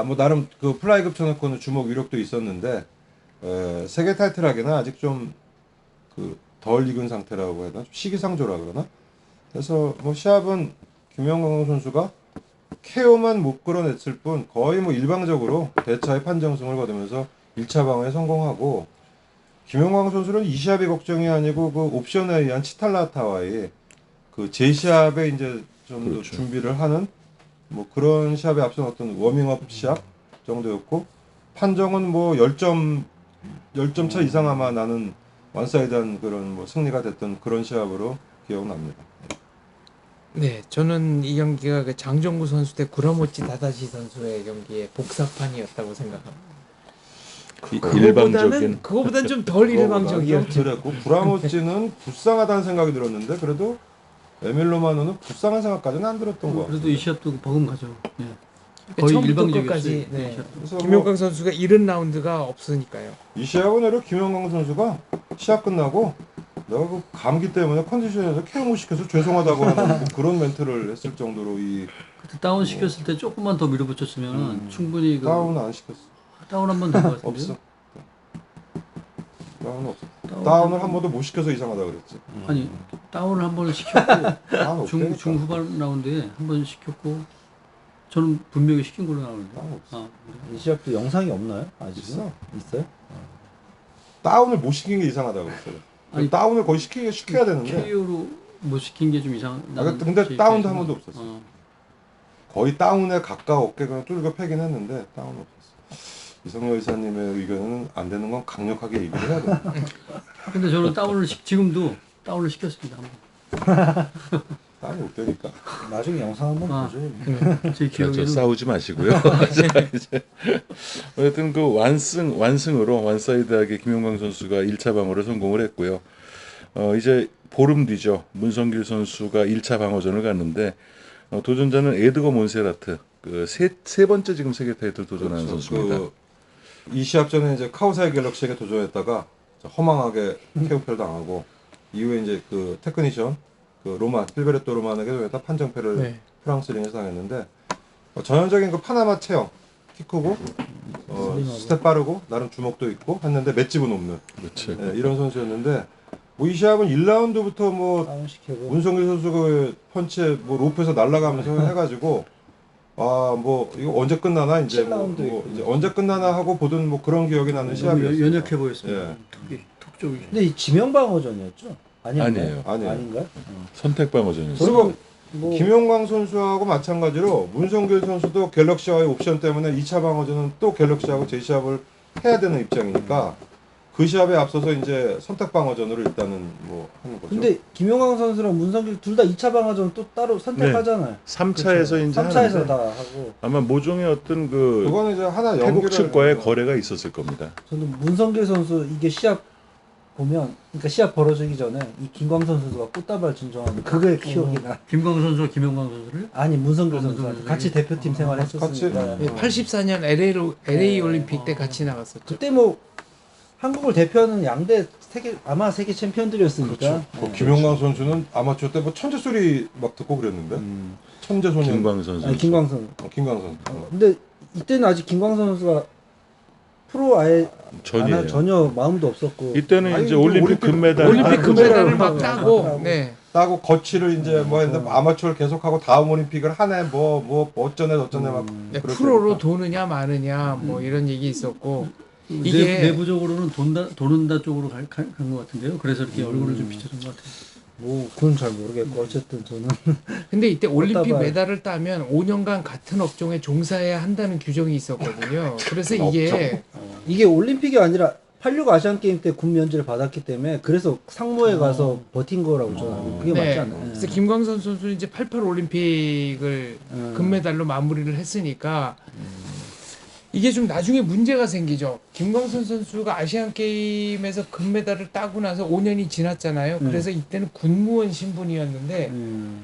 뭐 나름 그 플라이급 쳐놓고는 주목 위력도 있었는데 세계 타이틀하기는 아직 좀 그 덜 익은 상태라고 해야 되나 좀 시기상조라 그러나 그래서 뭐 시합은 김영광 선수가 KO만 못 끌어냈을 뿐 거의 뭐 일방적으로 대차의 판정승을 거두면서 1차 방어에 성공하고 김영광 선수는 이 시합이 걱정이 아니고 그 옵션에 의한 치탈라타와의 그 제시합에 이제 좀 더 그렇죠. 준비를 하는 뭐 그런 시합에 앞선 어떤 워밍업 시합 정도였고 판정은 뭐 10점 차 이상 아마 나는 원사이드한 그런 뭐 승리가 됐던 그런 시합으로 기억납니다. 네, 저는 이 경기가 그 장정구 선수 대 구라모치 다다시 선수의 경기의 복사판이었다고 생각합니다. 일방적인 그거보다는 좀 덜 일방적이었죠. 그랬고 구라모치는 불쌍하다는 생각이 들었는데 그래도 에밀로마노는 불쌍한 생각까지는 안 들었던 것 같아요. 그래도 이 시합도 버금가죠. 예. 거의 처음부터 일방적이었어요. 끝까지, 이 네. 시합도. 그래서 김용강 선수가 잃은 라운드가 없으니까요. 이 시합은 오히려 김영광 선수가 시합 끝나고 내가 그 감기 때문에 컨디션에서 케어 못 시켜서 죄송하다고 하는 뭐 그런 멘트를 했을 정도로 이 그때 다운 시켰을 때 조금만 더 밀어붙였으면 충분히 그 다운 안 시켰어. 다운 한 번 더 같은데. 없어. 다운은 없어. 다운을 한 번도 못 시켜서 이상하다 그랬지. 아니 다운을 한 번 시켰고 다운 없다니까. 중후반 라운드에 한 번 시켰고 저는 분명히 시킨 걸로 나오는데. 다운 없어. 아, 이 시합도 영상이 없나요? 아직 있어. 있어요? 다운을 못 시킨 게 이상하다 그랬어요. 아니, 다운을 거의 시켜야 되는데 KO로 못 시킨 게 좀 이상. 근데 다운도 한 번도 없었어. 어. 거의 다운에 가까웠게 그냥 뚫고 패긴 했는데 다운은 없었어. 이성열 의사님의 의견은 안 되는 건 강력하게 얘기를 해야 돼. 근데 저는 지금도 다운을 시켰습니다. 한 다운이 못 되니까. 나중에 영상 한번 아. 보죠. 번. 제 저 기억에는 싸우지 마시고요. 자, 이제 어쨌든 그 완승으로 완사이드하게 김용광 선수가 1차 방어를 성공을 했고요. 이제 보름 뒤죠. 문성길 선수가 1차 방어전을 갔는데 도전자는 에드거 몬세라트 그 세 번째 지금 세계 타이틀 도전하는 선수입니다. 이 시합 전에 이제 카오사이 갤럭시에게 도전했다가 허망하게 KO패를 당하고 이후에 이제 그 테크니션 그 로만 필베르토 로만에게 도전했다 판정패를 네. 프랑스 링에서 당했는데 전형적인 그 파나마 체형 키 크고 스텝 빠르고 나름 주먹도 있고 했는데 맷집은 없는 그렇죠. 이런 선수였는데 뭐 이 시합은 1라운드부터 뭐 다운 시키고 문성길 선수가 펀치에 뭐 로프에서 날아가면서 해가지고 아 뭐 이거 언제 끝나나 이제 뭐 7라운드 이제 언제 끝나나 하고 보던 뭐 그런 기억이 나는 너무 시합이었어요. 연약해 보였습니다. 예. 턱 쪽이. 근데 이 지명방어전이었죠? 아니에요. 아니에요. 아닌가요? 선택 방어전이었어요. 그리고 뭐 김용광 선수하고 마찬가지로 문성길 선수도 갤럭시와의 옵션 때문에 2차 방어전은 또 갤럭시하고 재시합을 해야 되는 입장이니까 그 시합에 앞서서 이제 선택 방어전으로 일단은 뭐 하는 거죠. 근데 김용광 선수랑 문성길 둘 다 2차 방어전 또 따로 선택하잖아요. 3차에서 이제 3차에서 하는데 다 하고 아마 모종의 어떤 그 그거는 이제 하나 연기를 태국 측과의 거래가 있었을 겁니다. 저는 문성길 선수 이게 시합 보면 그러니까 시합 벌어지기 전에 이 김광 선수가 꽃다발 증정하는 그게 기억이 나. 김광 선수와 김용광 선수를 아니 문성길 문성길 선수 선수. 같이 대표팀 생활했었으니까. 예, 84년 LA 올림픽 때 같이 나갔었죠. 그때 뭐 한국을 대표하는 양대 아마 세계 챔피언들이었으니까. 그렇죠. 김용광 선수는 아마추어 때 뭐 천재 소리 막 듣고 그랬는데 천재 소년 김광 선수. 아니, 김광선. 김광 선수. 근데 이때는 아직 김광 선수가 프로 아예 전이에요. 전혀 마음도 없었고. 이때는 아니, 이제 이제 올림픽 올림픽 금메달 올림픽 아, 금메달을 막 그거를 따고, 따고. 네. 따고 거치를 이제 뭐 했는데 아마추어를 계속하고 다음 올림픽을 하네 뭐 어쩌네 저쩌네 막 네, 그럴 프로로 때니까. 도느냐 마느냐 뭐 이런 얘기 있었고 이게 내부적으로는 도는다 쪽으로 간 것 같은데요. 그래서 이렇게 얼굴을 좀 비춰준 것 같아요. 뭐 그건 잘 모르겠고 어쨌든 저는 근데 이때 올림픽 꽃다발. 메달을 따면 5년간 같은 업종에 종사해야 한다는 규정이 있었거든요. 그래서 이게 이게 올림픽이 아니라 86 아시안 게임 때 군 면제를 받았기 때문에 그래서 상무에 가서 버틴 거라고 저는 그게 맞지 네. 않나요? 그래서 김광선 선수는 이제 88 올림픽을 금메달로 마무리를 했으니까 이게 좀 나중에 문제가 생기죠. 김광선 선수가 아시안 게임에서 금메달을 따고 나서 5년이 지났잖아요. 그래서 이때는 군무원 신분이었는데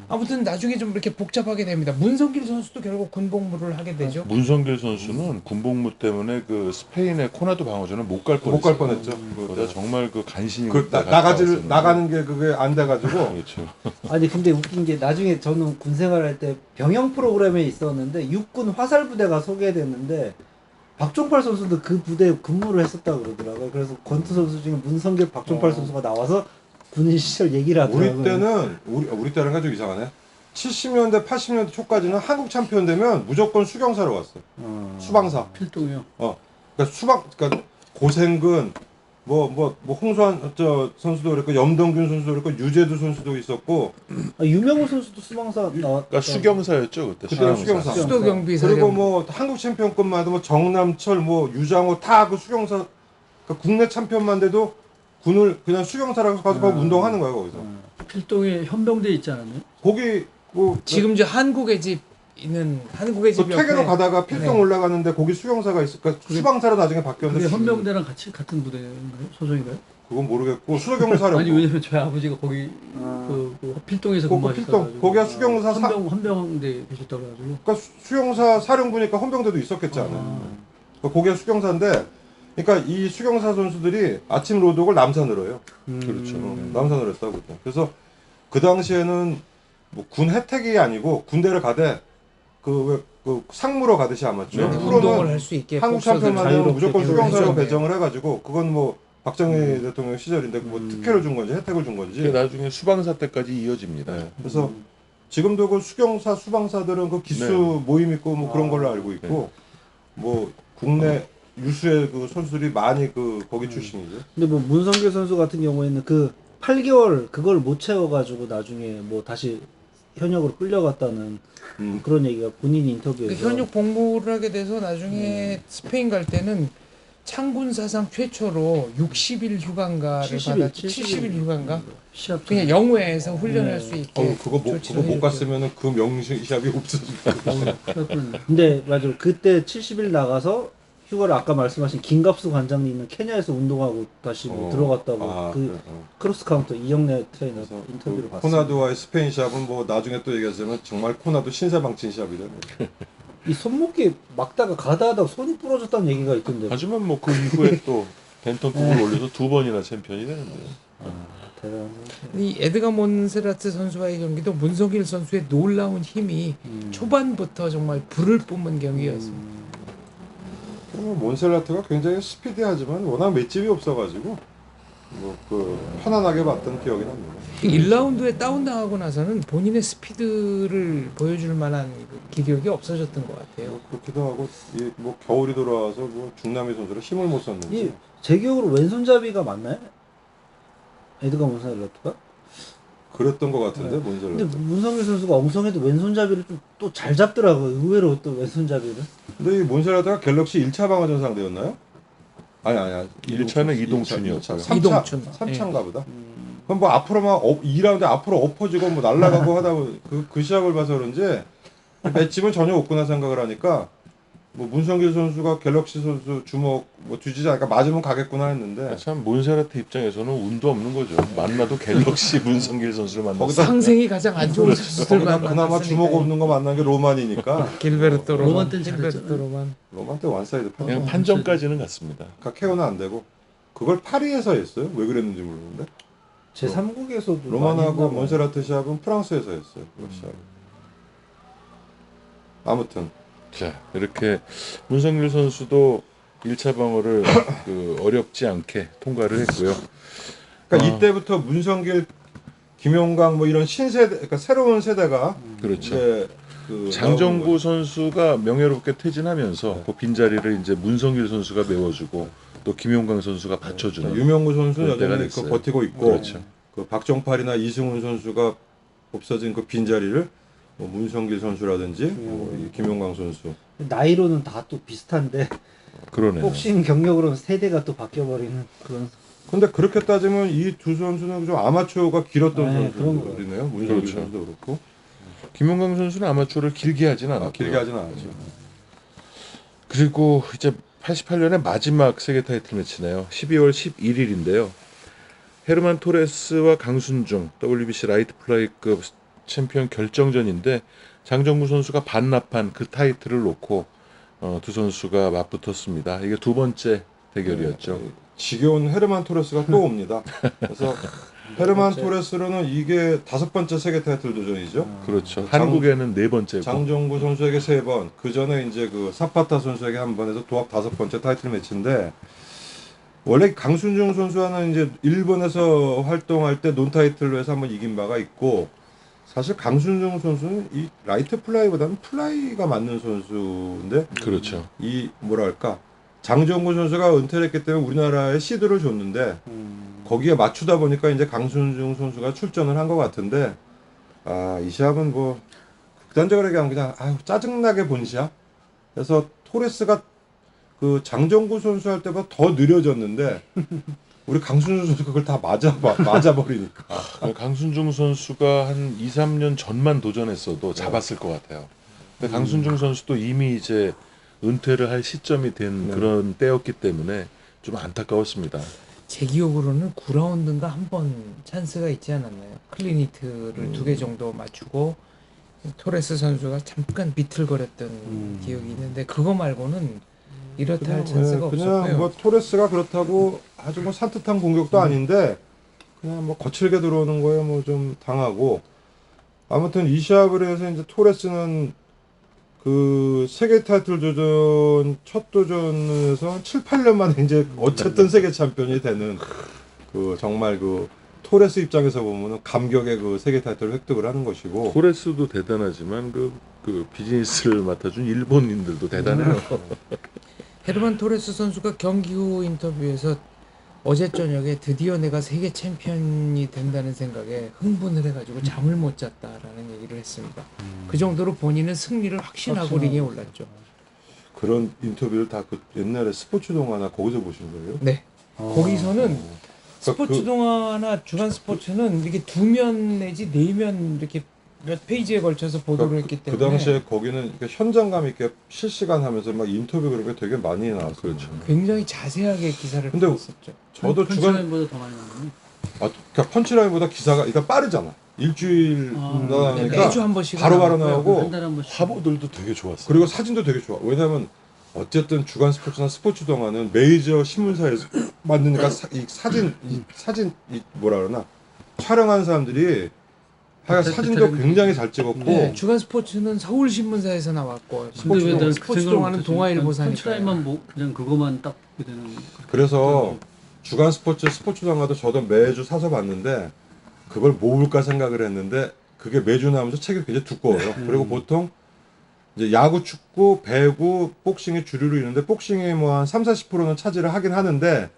아무튼 나중에 좀 이렇게 복잡하게 됩니다. 문성길 선수도 결국 군복무를 하게 되죠. 문성길 선수는 군복무 때문에 그 스페인의 코나도 방어전을 못 갈 뻔했어요. 못 갈 뻔했죠. 그거다 정말 그 간신히 나가는 게 그게 안 돼가지고 그렇죠. 아니 근데 웃긴 게 나중에 저는 군 생활할 때 병영 프로그램에 있었는데 육군 화살부대가 소개됐는데 박종팔 선수도 그 부대에 근무를 했었다고 그러더라고요. 그래서 권투 선수 중에 문성길, 박종팔 선수가 나와서 군인 시절 얘기를 하더라고요. 우리 때는 우리 때는 가지고 이상하네. 70년대 80년대 초까지는 한국 챔피언 되면 무조건 수경사로 갔어. 수방사. 필동이요. 그러니까 그러니까 고생근 뭐 홍수환 선수도 그랬고 염동균 선수도 그랬고 유재두 선수도 있었고 유명호 선수도 수방사 나왔다. 그러니까 수경사였죠 그때. 그때가 수경사. 수도 경비 그리고 사령. 뭐 한국 챔피언급만 해도 뭐 정남철 뭐 유장호 다 그 수경사 그러니까 국내 챔피언만 돼도 군을 그냥 수경사라고 가서 거기 운동하는 거야 거기서. 필동에 현병대 있지 않았나요? 거기 뭐 지금 저 한국의 집 있는 한국의 집 그 퇴계로 옆에 가다가 필동 네. 올라가는데 거기 수경사가 있을까 수방사로 나중에 바뀌었는데 그게 현병대랑 같은 부대인가요? 소속인가요? 그건 모르겠고 수경사로 아니 왜냐면 저희 아버지가 거기 그 필동에서 거기 필동 거기가 수경사 헌병대 계셨다고 해가지고 그러니까 수경사 사령부니까 헌병대도 있었겠지 않아요. 그러니까 거기가 수경사인데 그러니까 이 수경사 선수들이 아침 로독을 남산으로 해요. 그렇죠. 남산으로 했다고 그때. 그래서 그 당시에는 뭐 군 혜택이 아니고 군대를 가되 그 상무로 가듯이 아마추어. 네. 운동을 프로는 할 수 있게 한국 복서들 챔피언만 되면 자유롭게 무조건 수경사로 배우죠. 배정을 해가지고 그건 뭐 박정희 대통령 시절인데 뭐 특혜를 준 건지 혜택을 준 건지. 그게 나중에 수방사 때까지 이어집니다. 네. 그래서 지금도 그 수경사 수방사들은 그 기수 네. 모임 있고 뭐 그런 걸로 알고 있고 뭐 국내 유수의 그 선수들이 많이 그 거기 출신이죠. 근데 뭐 문성길 선수 같은 경우에는 그 8개월 그걸 못 채워가지고 나중에 뭐 다시 현역으로 끌려갔다는 그런 얘기가 본인 그 인터뷰에서 현역 복무를 하게 돼서 나중에 스페인 갈 때는 창군 사상 최초로 60일 휴관가를 70일, 받았죠. 70일 휴관가? 시합 그냥 영외에서 훈련을 네. 할 수 있게. 그거 못 조치를 갔으면은 그 명시합이 없어질 거예요. 근데 맞아 그때 70일 나가서 휴가를 아까 말씀하신 김갑수 관장님은 케냐에서 운동하고 다시 뭐 들어갔다고 그 크로스 카운터 이영래 트레이너 그래서 인터뷰를 그 봤어요. 코나두와의 스페인 시합은 뭐 나중에 또 얘기하자면 정말 코나두 신세방친 시합이잖아요. 이 손목이 막다가 가다 손이 부러졌다는 얘기가 있던데. 하지만 뭐 그 이후에 또 벤턴급을 올려서 2번이나 챔피언이 되는데요. 대단한 이 에드가 몬세라트 선수와의 경기도 문성길 선수의 놀라운 힘이 초반부터 정말 불을 뿜은 경기였습니다. 몬셀라트가 굉장히 스피디하지만 워낙 맷집이 없어가지고 뭐 그 편안하게 봤던 기억이 납니다. 1라운드에 다운당하고 나서는 본인의 스피드를 보여줄 만한 그 기력이 없어졌던 것 같아요. 뭐 그렇기도 하고 이 뭐 겨울이 돌아와서 뭐 중남미 선수를 힘을 못 썼는지 제 기억으로 왼손잡이가 맞나요? 에드가 몬살라트가? 그랬던 것 같은데 근데 몬셀라트. 문성길 선수가 엉성해도 왼손잡이를 좀 또 잘 잡더라고요. 의외로 또 왼손잡이를. 근데 이 몬셀라트가 갤럭시 1차 방어전 상대였나요? 아니 1차는 이동춘이었고요. 이동춘. 3차인가 보다. 그럼 뭐 앞으로만 2라운드 앞으로 엎어지고 뭐 날아가고 하다 그 시합을 봐서 그런지 맷집은 전혀 없구나 생각을 하니까 뭐 문성길 선수가 갤럭시 선수 주먹 뭐 뒤지지 않으니까 맞으면 가겠구나 했는데 참 몬세라트 입장에서는 운도 없는 거죠. 만나도 갤럭시 문성길 선수를 만나서 거기다 상생이 가장 안 좋은 선수들만 그나마 주먹 없는 거 만난 게 로만이니까 길베르토 로만. 로만 때는 길베르토 잘했잖아요. 로만. 로만 때 원사이드 편. 그냥 판정까지는 갔습니다. 케어는 안 되고 그걸 파리에서 했어요. 왜 그랬는지 모르는데 제 3국에서도 로만하고 몬세라트 시합은 프랑스에서 했어요. 그 시합. 아무튼 자, 이렇게 문성길 선수도 1차 방어를 그 어렵지 않게 통과를 했고요. 그러니까 이때부터 문성길, 김용광 뭐 이런 신세대, 그러니까 새로운 세대가 그렇죠. 이제 그 장정구 선수가 명예롭게 퇴진하면서 그 빈자리를 이제 문성길 선수가 메워주고 또 김용광 선수가 받쳐주는 유명구 선수는 그럴 때가 여전히 그 됐어요. 버티고 있고 그렇죠. 그 박정팔이나 이승훈 선수가 없어진 그 빈자리를 뭐 문성길 선수라든지 뭐이 김용광 선수 나이로는 다 또 비슷한데 그러네요. 복싱 경력으로는 세대가 또 바뀌어버리는 그런. 근데 그렇게 따지면 이 두 선수는 좀 아마추어가 길었던 네, 그런 선수들이네요. 문성길 그렇죠. 선수도 그렇고 김용광 선수는 아마추어를 길게 하진 않았고요. 길게 하진 않았죠. 그리고 이제 88년에 마지막 세계 타이틀 매치네요. 12월 11일인데요. 헤르만 토레스와 강순중 WBC 라이트 플라이급 챔피언 결정전인데 장정구 선수가 반납한 그 타이틀을 놓고 두 선수가 맞붙었습니다. 이게 두 번째 대결이었죠. 지겨운 헤르만 토레스가 또 옵니다. 그래서 헤르만 토레스로는 이게 5번째 세계 타이틀 도전이죠. 그렇죠. 장- 한국에는 네 번째고. 장정구 선수에게 3번, 그 전에 이제 그 사파타 선수에게 한 번 해서 도합 5번째 타이틀 매치인데 원래 강순중 선수와는 이제 일본에서 활동할 때 논타이틀로 해서 한번 이긴 바가 있고 사실 강순중 선수는 이 라이트 플라이보다는 플라이가 맞는 선수인데 그렇죠. 이 뭐랄까 장정구 선수가 은퇴를 했기 때문에 우리나라에 시드를 줬는데 거기에 맞추다 보니까 이제 강순중 선수가 출전을 한 것 같은데 이 시합은 뭐 극단적으로 얘기하면 그냥 짜증나게 본 시합. 그래서 토레스가 그 장정구 선수 할 때보다 더 느려졌는데 우리 강순중 선수가 그걸 다 맞아버리니까. 강순중 선수가 한 2, 3년 전만 도전했어도 잡았을 것 같아요. 근데 강순중 선수도 이미 이제 은퇴를 할 시점이 된 그런 때였기 때문에 좀 안타까웠습니다. 제 기억으로는 9라운드인가 한 번 찬스가 있지 않았나요? 클린히트를 2개 정도 맞추고 토레스 선수가 잠깐 비틀거렸던 기억이 있는데 그거 말고는 이렇다 할 그냥, 찬스가 그냥 없었고요. 뭐 토레스가 그렇다고 아주 뭐 산뜻한 공격도 아닌데 그냥 뭐 거칠게 들어오는 거에 뭐 좀 당하고 아무튼 이 시합을 해서 이제 토레스는 그 세계 타이틀 도전 첫 도전에서 7, 8년 만에 이제 어쨌든 세계 챔피언이 되는 그 정말 그 토레스 입장에서 보면은 감격의 그 세계 타이틀을 획득을 하는 것이고 토레스도 대단하지만 그 비즈니스를 맡아준 일본인들도 대단해요. 헤르만 토레스 선수가 경기 후 인터뷰에서 어제 저녁에 드디어 내가 세계 챔피언이 된다는 생각에 흥분을 해가지고 잠을 못 잤다라는 얘기를 했습니다. 그 정도로 본인은 승리를 확신하고 링에 올랐죠. 그런 인터뷰를 다 그 옛날에 스포츠 동화나 거기서 보신 거예요? 네. 거기서는 스포츠 동화나 주간 스포츠는 이렇게 2면 내지 4면 이렇게 몇 페이지에 걸쳐서 보도를 했기 그 때문에 당시에 거기는 이렇게 현장감 있게 실시간 하면서 막 인터뷰 그런 게 되게 많이 나왔어요. 그렇죠. 굉장히 자세하게 기사를 근데 풀었었죠. 저도 주간 펀치라인보다 더 많이 나오네. 그러니까 펀치라인보다 기사가 일단 빠르잖아. 일주일 나가니까 매주 한 번씩 바로바로 나오고요. 나오고 한 달에 한 번씩. 화보들도 되게 좋았어요. 그리고 사진도 되게 좋아. 왜냐면 어쨌든 주간 스포츠나 스포츠 동화는 메이저 신문사에서 만드니까 사진 뭐라 그러나 촬영하는 사람들이 하여간 사진도 굉장히 잘 찍었고 네, 주간 스포츠는 서울신문사에서 나왔고 근데 왜 내가 스포츠 동화는 동아일보사니까. 펀치라인만 뭐 그냥 그거만 딱 보게 되는. 그래서 주간 스포츠 동화도 저도 매주 사서 봤는데 그걸 모을까 생각을 했는데 그게 매주 나오면서 책이 굉장히 두꺼워요. 그리고 보통 이제 야구, 축구, 배구, 복싱이 주류로 있는데 복싱이 뭐 한 30-40%는 차지를 하긴 하는데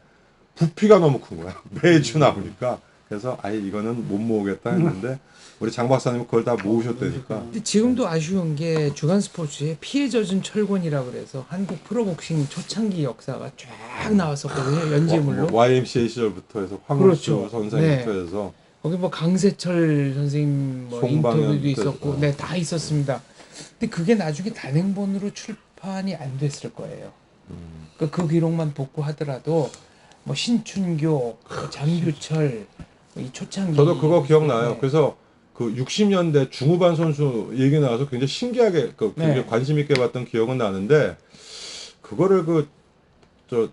부피가 너무 큰 거야. 매주 나오니까. 그래서 아예 이거는 못 모으겠다 했는데 우리 장 박사님은 그걸 다 모으셨다니까. 근데 지금도 아쉬운 게 주간 스포츠에 피해 젖은 철권이라 그래서 한국 프로복싱 초창기 역사가 쫙 나왔었거든요. 연재물로. YMCA 시절부터 해서 황울수 그렇죠. 선생부터 네. 해서 거기 뭐 강세철 선생님 뭐 송방현 인터뷰도 있었고, 그, 네, 다 있었습니다. 근데 그게 나중에 단행본으로 출판이 안 됐을 거예요. 그 기록만 복구하더라도 뭐 신춘교, 뭐 장규철, 이 초창기. 저도 그거 기억나요. 네. 그래서 그 60년대 중후반 선수 얘기 나와서 굉장히 신기하게 굉장히 네. 관심 있게 봤던 기억은 나는데 그거를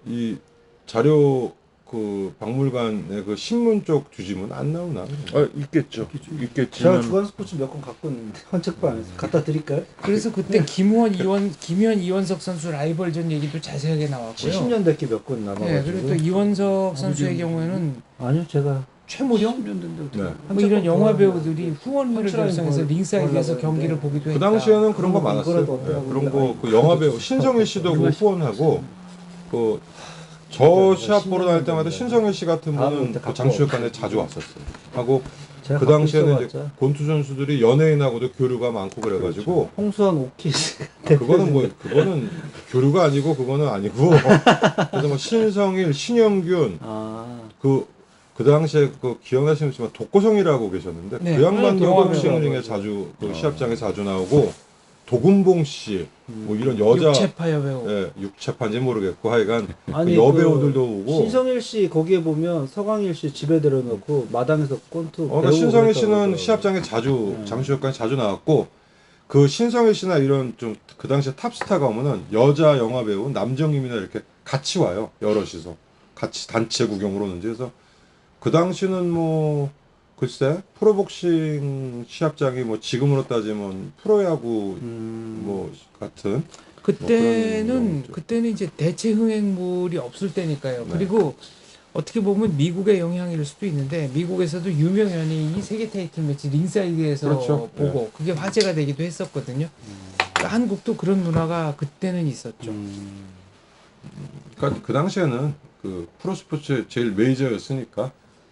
이 자료 그 박물관의 그 신문 쪽 뒤지면 안 나오나? 있겠죠. 제가 있겠지만 주간 스포츠 몇 권 갖고 있는데 헌책방 안에서 갖다 드릴까요? 그래서 그때 김현 이원석 선수 라이벌전 얘기도 자세하게 나왔고요. 70년대 게 몇 권 남아가지고. 네, 그리고 또 이원석 선수의 경우에는 아니요, 제가 최무령 10년대인데 어떻게? 네. 뭐 이런 영화 배우들이 후원회를 펀치라인 결성해서 걸 링사이드에서 보려고 경기를 했는데 보기도 그 했다. 당시에는 그런 거 그런 거 많았어요. 이거라도 네, 어쩌라고 그런 거 그러는데. 그 영화 배우 신성일 씨도 그 후원하고 그 저 시합 보러 다닐 때마다 신성일 씨 같은 다음에 분은 그때 그 갖고 장시혁관에 자주 왔었어요. 하고 제가 그 갖고 당시에는 이제 있어봤자. 권투 선수들이 연예인하고도 교류가 많고 그래가지고 홍수환 오키 그거는 교류가 아니고 그거는 아니고 그래서 뭐 신성일, 신영균 그 당시에 그 기억나시는 분이지만 독고성이라고 계셨는데 네. 그 양반도 영화 복싱링에 배우라고 자주 그 시합장에 자주 나오고 도금봉 씨 뭐 이런 여자 육체파여 배우. 예, 육체파인지 모르겠고 하여간 아니, 그 여배우들도 오고 신성일 씨 거기에 보면 서광일 씨 집에 들어놓고 마당에서 꼰투 그러니까 배우고 신성일 그랬다고 씨는 그러더라고요. 시합장에 자주 장시혁관에 자주 나왔고 그 신성일 씨나 이런 좀 그 당시에 탑스타가 오면은 여자 영화 배우 남정임이나 이렇게 같이 와요. 여럿이서 같이 단체 구경으로 오는지 그래서 그 당시는 뭐 글쎄 프로복싱 시합장이 뭐 지금으로 따지면 프로야구 뭐 같은 그때는 뭐 그때는 이제 대체 흥행물이 없을 때니까요. 네. 그리고 어떻게 보면 미국의 영향일 수도 있는데 미국에서도 유명 연예인이 세계 타이틀 매치 링사이드에서 그렇죠. 보고 그게 화제가 되기도 했었거든요. 그러니까 한국도 그런 문화가 그때는 있었죠. 그러니까 그 당시에는 그 프로스포츠 제일 메이저였으니까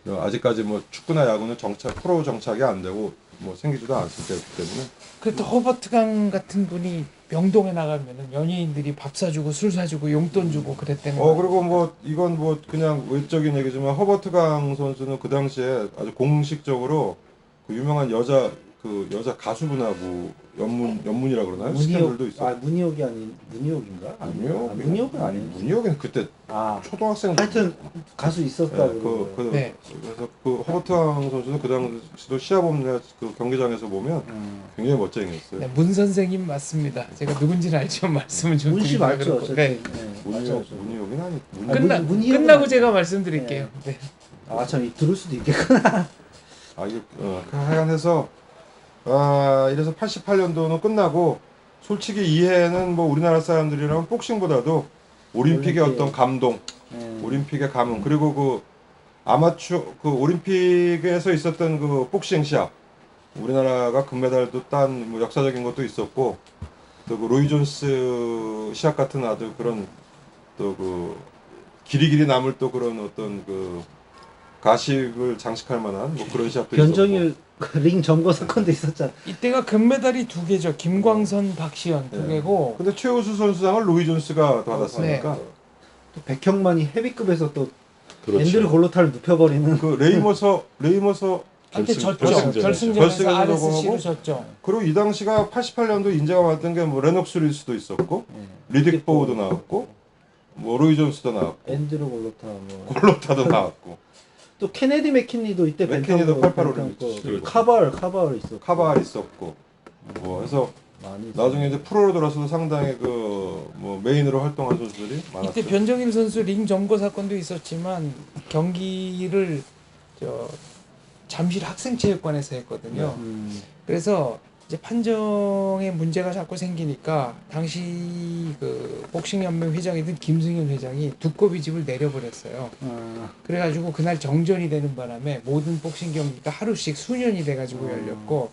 아직까지 뭐 축구나 야구는 프로 정착이 안 되고 뭐 생기지도 않았을 때였기 때문에 그래도 허버트강 같은 분이 명동에 나가면은 연예인들이 밥 사주고 술 사주고 용돈 주고 그랬다는 거. 그리고 뭐 이건 뭐 그냥 외적인 얘기지만 허버트 강 선수는 그 당시에 아주 공식적으로 그 유명한 여자 그 여자 가수분하고 연문이라 그러나요? 문희옥, 스캔들도 있어. 아 문희옥이 아닌 문희옥인가? 문희옥은 아니에요. 문희옥은 그때 아 초등학생. 하여튼 가수 있었다고. 네. 그래서 그 허버트왕 선수는 그 당시도 시합 그 경기장에서 보면 굉장히 멋쟁이였어요. 네, 문 선생님 맞습니다. 제가 누군지는 알지만 말씀을 좀 문씨 드리기가 맞죠? 그렇고. 어쨌든. 네. 맞죠. 문희옥은 아니. 문희옥은 끝나고 아니- 제가 말씀드릴게요. 네. 아참 들을 수도 있겠구나. 이게 하여간 해서 이래서 88년도는 끝나고 솔직히 이해는 뭐 우리나라 사람들이라면 복싱보다도 올림픽의 올림픽. 어떤 감동, 올림픽의 감흥, 그리고 그 아마추어 그 올림픽에서 있었던 그 복싱 시합, 우리나라가 금메달도 딴 뭐 역사적인 것도 있었고, 또 그 로이 존스 시합 같은 아주 그런 또 그 길이길이 남을 또 그런 어떤 그 가식을 장식할 만한 뭐 그런 시합도 변정일 링 점거 사건도 있었잖아. 이때가 금메달이 2개죠. 김광선, 박시현 네. 2개고 근데 최우수 선수상을 로이 존스가 받았으니까 네. 또 백형만이 헤비급에서 또 그렇죠. 앤드류 골로타를 눕혀버리는. 그 레이머서 한테 결승- 졌죠. 결승전에서. 결승전에서 결승에서 RSC로 하고 졌죠. 그리고 이 당시가 88년도 인재가 많았던 게 뭐 레녹스 루이스도 있었고 리딕 보우도 나왔고 뭐 로이 존스도 나왔고 앤드류 골로타 뭐. 골로타도 나왔고 또 케네디 맥킨리도 이때 맥키니도 88 벤텀 올림픽 거. 카바을 있었고. 카바알 있었고 뭐 해서 많이 나중에 이제 프로로 돌아서도 상당히 그 뭐 메인으로 활동한 선수들이 많았어요. 이때 변정일 선수 링 점거 사건도 있었지만 경기를 잠실 학생체육관에서 했거든요. 그래서 이제 판정에 문제가 자꾸 생기니까 당시 그 복싱연맹 회장이던 김승현 회장이 두꺼비 집을 내려버렸어요. 그래가지고 그날 정전이 되는 바람에 모든 복싱 경기가 하루씩 수년이 돼가지고 열렸고,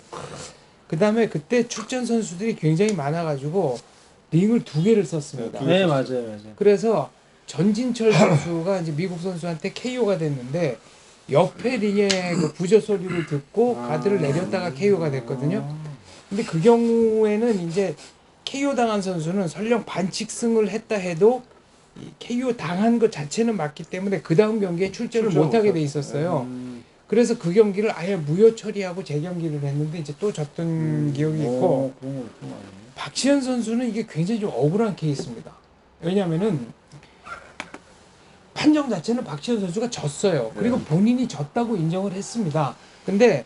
그 다음에 그때 출전 선수들이 굉장히 많아가지고 링을 2개를 썼습니다. 네 맞아요. 그래서 전진철 선수가 이제 미국 선수한테 KO가 됐는데 옆에 링의 그 부저 소리를 듣고 가드를 내렸다가 KO가 됐거든요. 근데 그 경우에는 이제 KO 당한 선수는 설령 반칙승을 했다 해도 이 KO 당한 것 자체는 맞기 때문에 그 다음 경기에 출전을 못하게 돼 있었어요. 그래서 그 경기를 아예 무효 처리하고 재경기를 했는데 이제 또 졌던 기억이 있고, 박시현 선수는 이게 굉장히 좀 억울한 케이스입니다. 왜냐면은 판정 자체는 박시현 선수가 졌어요. 그리고 본인이 졌다고 인정을 했습니다. 근데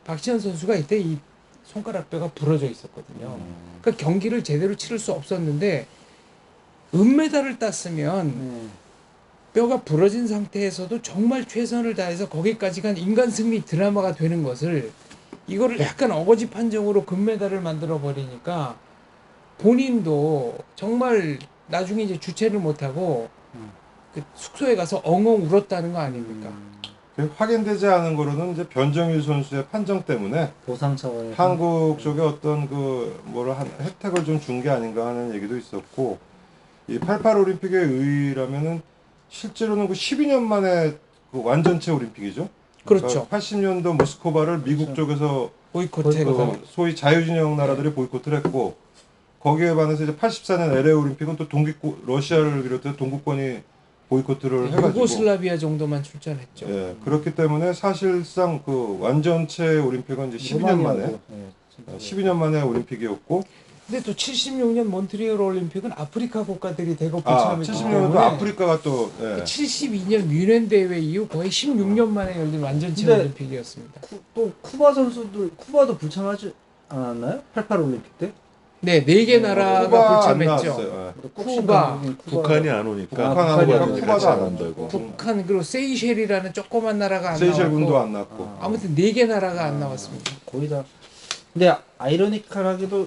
박시현 선수가 이때 이 손가락 뼈가 부러져 있었거든요. 그러니까 경기를 제대로 치를 수 없었는데 은메달을 땄으면 뼈가 부러진 상태에서도 정말 최선을 다해서 거기까지 간 인간 승리 드라마가 되는 것을 이거를 약간 어거지 판정으로 금메달을 만들어 버리니까 본인도 정말 나중에 이제 주체를 못하고 그 숙소에 가서 엉엉 울었다는 거 아닙니까? 확인되지 않은 거로는 이제 변정일 선수의 판정 때문에 보상 차원의 한국 쪽에 어떤 그 뭐를 한 혜택을 좀 준 게 아닌가 하는 얘기도 있었고, 이 88 올림픽에 의하면은 실제로는 그 12년 만에 그 완전체 올림픽이죠. 그렇죠. 80년도 모스크바를 미국 쪽에서 보이콧했고 그 소위 자유진영 나라들이 보이콧을 했고, 거기에 반해서 이제 84년 LA 올림픽은 또 러시아를 비롯해서 동구권이 보이콧을 해가지고 유고슬라비아 정도만 출전했죠. 예, 그렇기 때문에 사실상 그 완전체 올림픽은 이제 12년 만에 12년 만에 올림픽이었고, 근데 또 76년 몬트리올 올림픽은 아프리카 국가들이 대거 불참했기 70년도 때문에 아프리카가 또 72년 뮌헨 대회 이후 거의 16년 만에 열린 완전체 근데 올림픽이었습니다. 또 쿠바 선수들 쿠바도 불참하지 않았나요? 88 올림픽 때? 네, 4개 나라가 쿠바 안 불참했죠. 나왔어요. 예. 쿠바, 북한이 안 오니까 북한 안 오니까 쿠바도 쿠바도 같이 안 안 온다고. 온다고. 북한 그리고 세이셸이라는 조그만 나라가 안 세이셸군도 나왔고 안 났고. 아무튼 4개 나라가 안 나왔습니다. 거의 다. 근데 아이러니컬하게도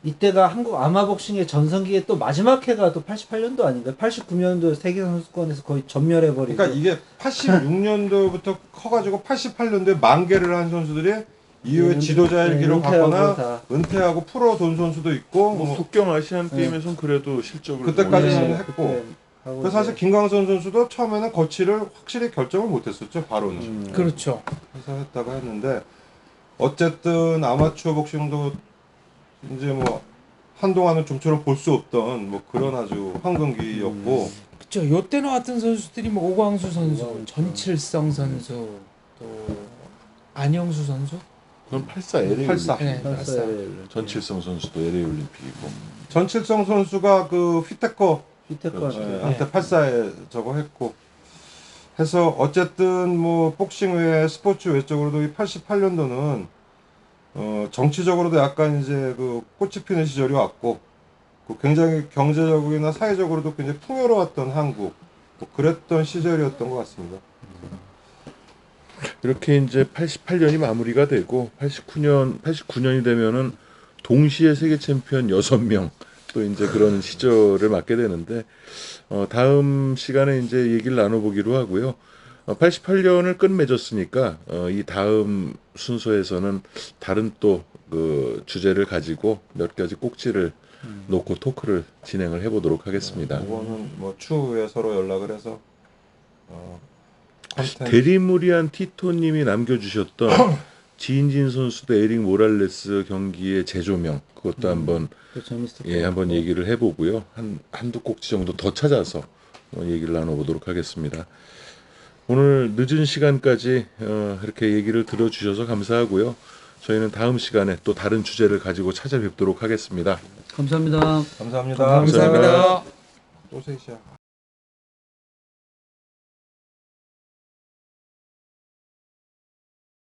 이때가 한국 아마복싱의 전성기의 또 마지막 해가 또 88년도 아닌가요? 89년도 세계 선수권에서 거의 전멸해버리고. 그러니까 이게 86년도부터 커가지고 88년도에 만개를 한 선수들이 이후에 지도자 일기로 은퇴하고 갔거나 다. 은퇴하고 프로 돈 선수도 있고 뭐 북경 아시안 게임에서는 그래도 실적을 그때까지는 보이지. 했고. 그때 하고 그래서 사실 이제 김광선 선수도 처음에는 거치를 확실히 결정을 못했었죠, 바로는. 그렇죠. 해서 했다고 했는데, 어쨌든 아마추어 복싱도 이제 뭐 한동안은 좀처럼 볼 수 없던 뭐 그런 아주 황금기였고, 그렇죠. 요때 나왔던 선수들이 뭐 오광수 선수, 전칠성 선수, 또 안영수 선수 그건 84 LA 84. 올림픽. 네, 맞습니다. 전칠성 선수도 LA 올림픽이고. 전칠성 선수가 그 휘테커 휘테커 한테 84에 저거 했고 해서 어쨌든 뭐 복싱 외에 스포츠 외적으로도 이 88년도는 정치적으로도 약간 이제 그 꽃이 피는 시절이 왔고 그 굉장히 경제적이나 사회적으로도 굉장히 풍요로웠던 한국 뭐 그랬던 시절이었던 것 같습니다. 이렇게 이제 88년이 마무리가 되고 89년이 되면은 동시에 세계 챔피언 6명 또 이제 그런 시절을 맞게 되는데 다음 시간에 이제 얘기를 나눠보기로 하고요. 88년을 끝맺었으니까 이 다음 순서에서는 다른 또 그 주제를 가지고 몇 가지 꼭지를 놓고 토크를 진행을 해보도록 하겠습니다. 이거는 뭐 추후에 서로 연락을 해서 컨텐츠 대리무리한 티토님이 남겨주셨던 지인진 선수 대 에릭 모랄레스 경기의 재조명 그것도 한번 재밌을 것 한번 얘기를 해보고요. 한두 꼭지 정도 더 찾아서 얘기를 나눠보도록 하겠습니다. 오늘 늦은 시간까지 이렇게 얘기를 들어주셔서 감사하고요. 저희는 다음 시간에 또 다른 주제를 가지고 찾아뵙도록 하겠습니다. 감사합니다. 감사합니다. 감사합니다. 소세지야.